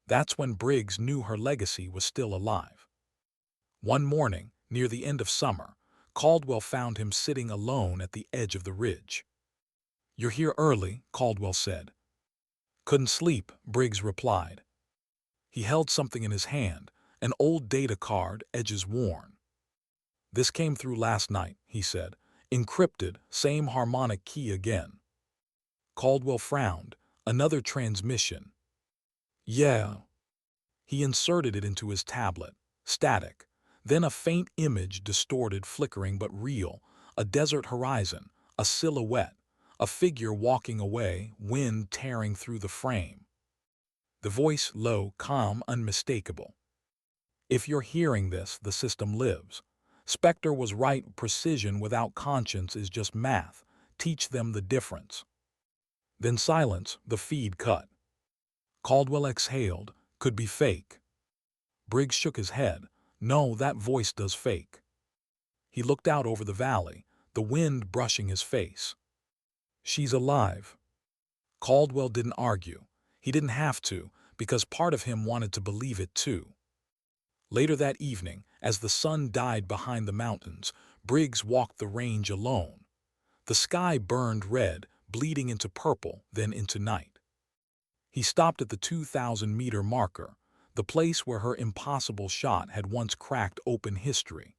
That's when Briggs knew her legacy was still alive. One morning, near the end of summer, Caldwell found him sitting alone at the edge of the ridge. "You're here early," Caldwell said. "Couldn't sleep," Briggs replied. He held something in his hand, an old data card, edges worn. "This came through last night," he said. "Encrypted, same harmonic key again." Caldwell frowned. "Another transmission." "Yeah." He inserted it into his tablet. Static. Then a faint image, distorted, flickering but real. A desert horizon, a silhouette, a figure walking away, wind tearing through the frame. The voice low, calm, unmistakable. "If you're hearing this, the system lives. Spectre was right, precision without conscience is just math. Teach them the difference." Then silence, the feed cut. Caldwell exhaled. "Could be fake." Briggs shook his head. "No, that voice does fake." He looked out over the valley, the wind brushing his face. "She's alive." Caldwell didn't argue. He didn't have to, because part of him wanted to believe it too. Later that evening, as the sun died behind the mountains, Briggs walked the range alone. The sky burned red, bleeding into purple, then into night. He stopped at the 2,000-meter marker, the place where her impossible shot had once cracked open history.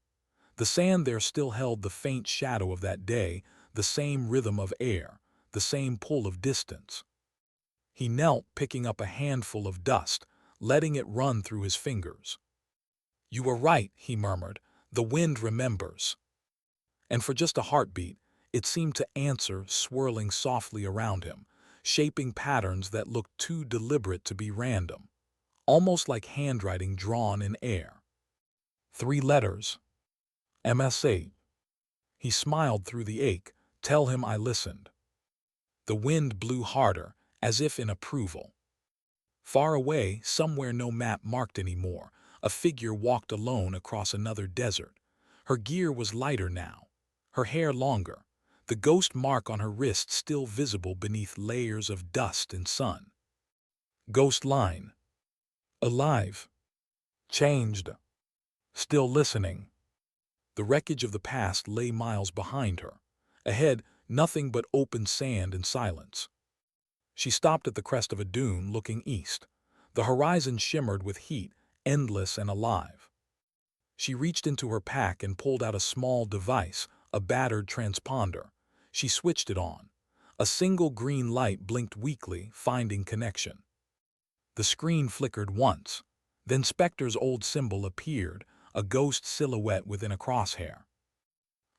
The sand there still held the faint shadow of that day, the same rhythm of air, the same pull of distance. He knelt, picking up a handful of dust, letting it run through his fingers. "You were right," he murmured. "The wind remembers." And for just a heartbeat, it seemed to answer, swirling softly around him, shaping patterns that looked too deliberate to be random, almost like handwriting drawn in air. 3 letters. MSA. He smiled through the ache. "Tell him I listened." The wind blew harder, as if in approval. Far away, somewhere no map marked anymore, a figure walked alone across another desert. Her gear was lighter now, her hair longer, the ghost mark on her wrist still visible beneath layers of dust and sun. Ghost line. Alive. Changed. Still listening. The wreckage of the past lay miles behind her. Ahead, nothing but open sand and silence. She stopped at the crest of a dune, looking east. The horizon shimmered with heat, endless and alive. She reached into her pack and pulled out a small device, a battered transponder. She switched it on. A single green light blinked weakly, finding connection. The screen flickered once. Then Spectre's old symbol appeared, a ghost silhouette within a crosshair.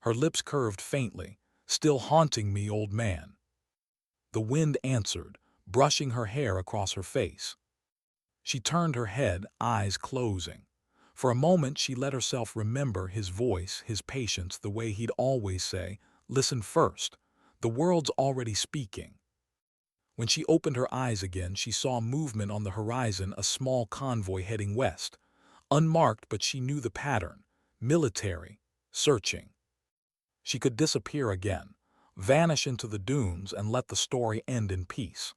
Her lips curved faintly. "Still haunting me, old man." The wind answered, brushing her hair across her face. She turned her head, eyes closing. For a moment she let herself remember his voice, his patience, the way he'd always say, "Listen first. The world's already speaking." When she opened her eyes again, she saw movement on the horizon, a small convoy heading west. Unmarked, but she knew the pattern. Military. Searching. She could disappear again, vanish into the dunes and let the story end in peace.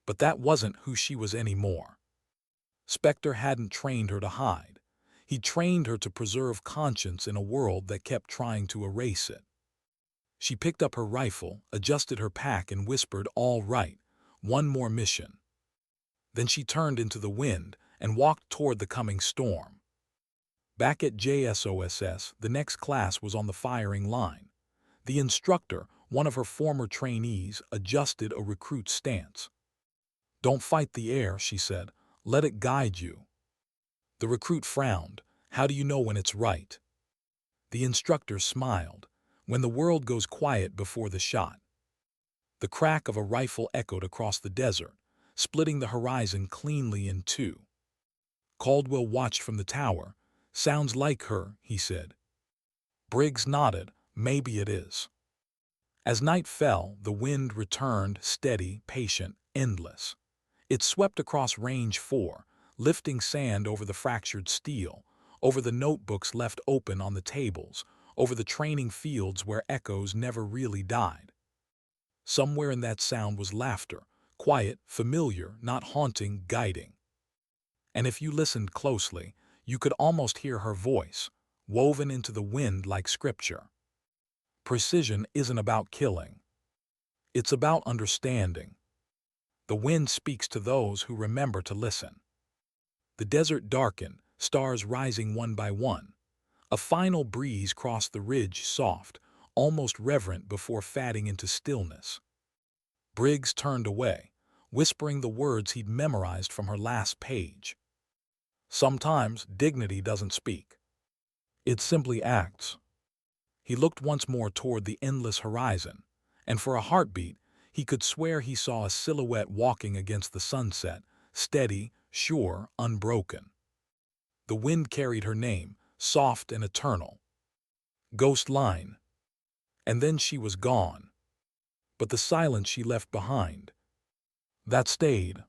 But that wasn't who she was anymore. Spectre hadn't trained her to hide. He trained her to preserve conscience in a world that kept trying to erase it. She picked up her rifle, adjusted her pack and whispered, "All right, one more mission." Then she turned into the wind and walked toward the coming storm. Back at JSOSS, the next class was on the firing line. The instructor, one of her former trainees, adjusted a recruit's stance. "Don't fight the air," she said. "Let it guide you." The recruit frowned. "How do you know when it's right?" The instructor smiled. "When the world goes quiet before the shot." The crack of a rifle echoed across the desert, splitting the horizon cleanly in two. Caldwell watched from the tower. "Sounds like her," he said. Briggs nodded. "Maybe it is." As night fell, the wind returned, steady, patient, endless. It swept across Range 4, lifting sand over the fractured steel, over the notebooks left open on the tables, over the training fields where echoes never really died. Somewhere in that sound was laughter, quiet, familiar, not haunting, guiding. And if you listened closely, you could almost hear her voice, woven into the wind like scripture. Precision isn't about killing. It's about understanding. The wind speaks to those who remember to listen. The desert darkened, stars rising one by one. A final breeze crossed the ridge, soft, almost reverent before fading into stillness. Briggs turned away, whispering the words he'd memorized from her last page. Sometimes dignity doesn't speak. It simply acts. He looked once more toward the endless horizon, and for a heartbeat, he could swear he saw a silhouette walking against the sunset, steady, sure, unbroken. The wind carried her name, soft and eternal. Ghost Line. And then she was gone. But the silence she left behind, that stayed.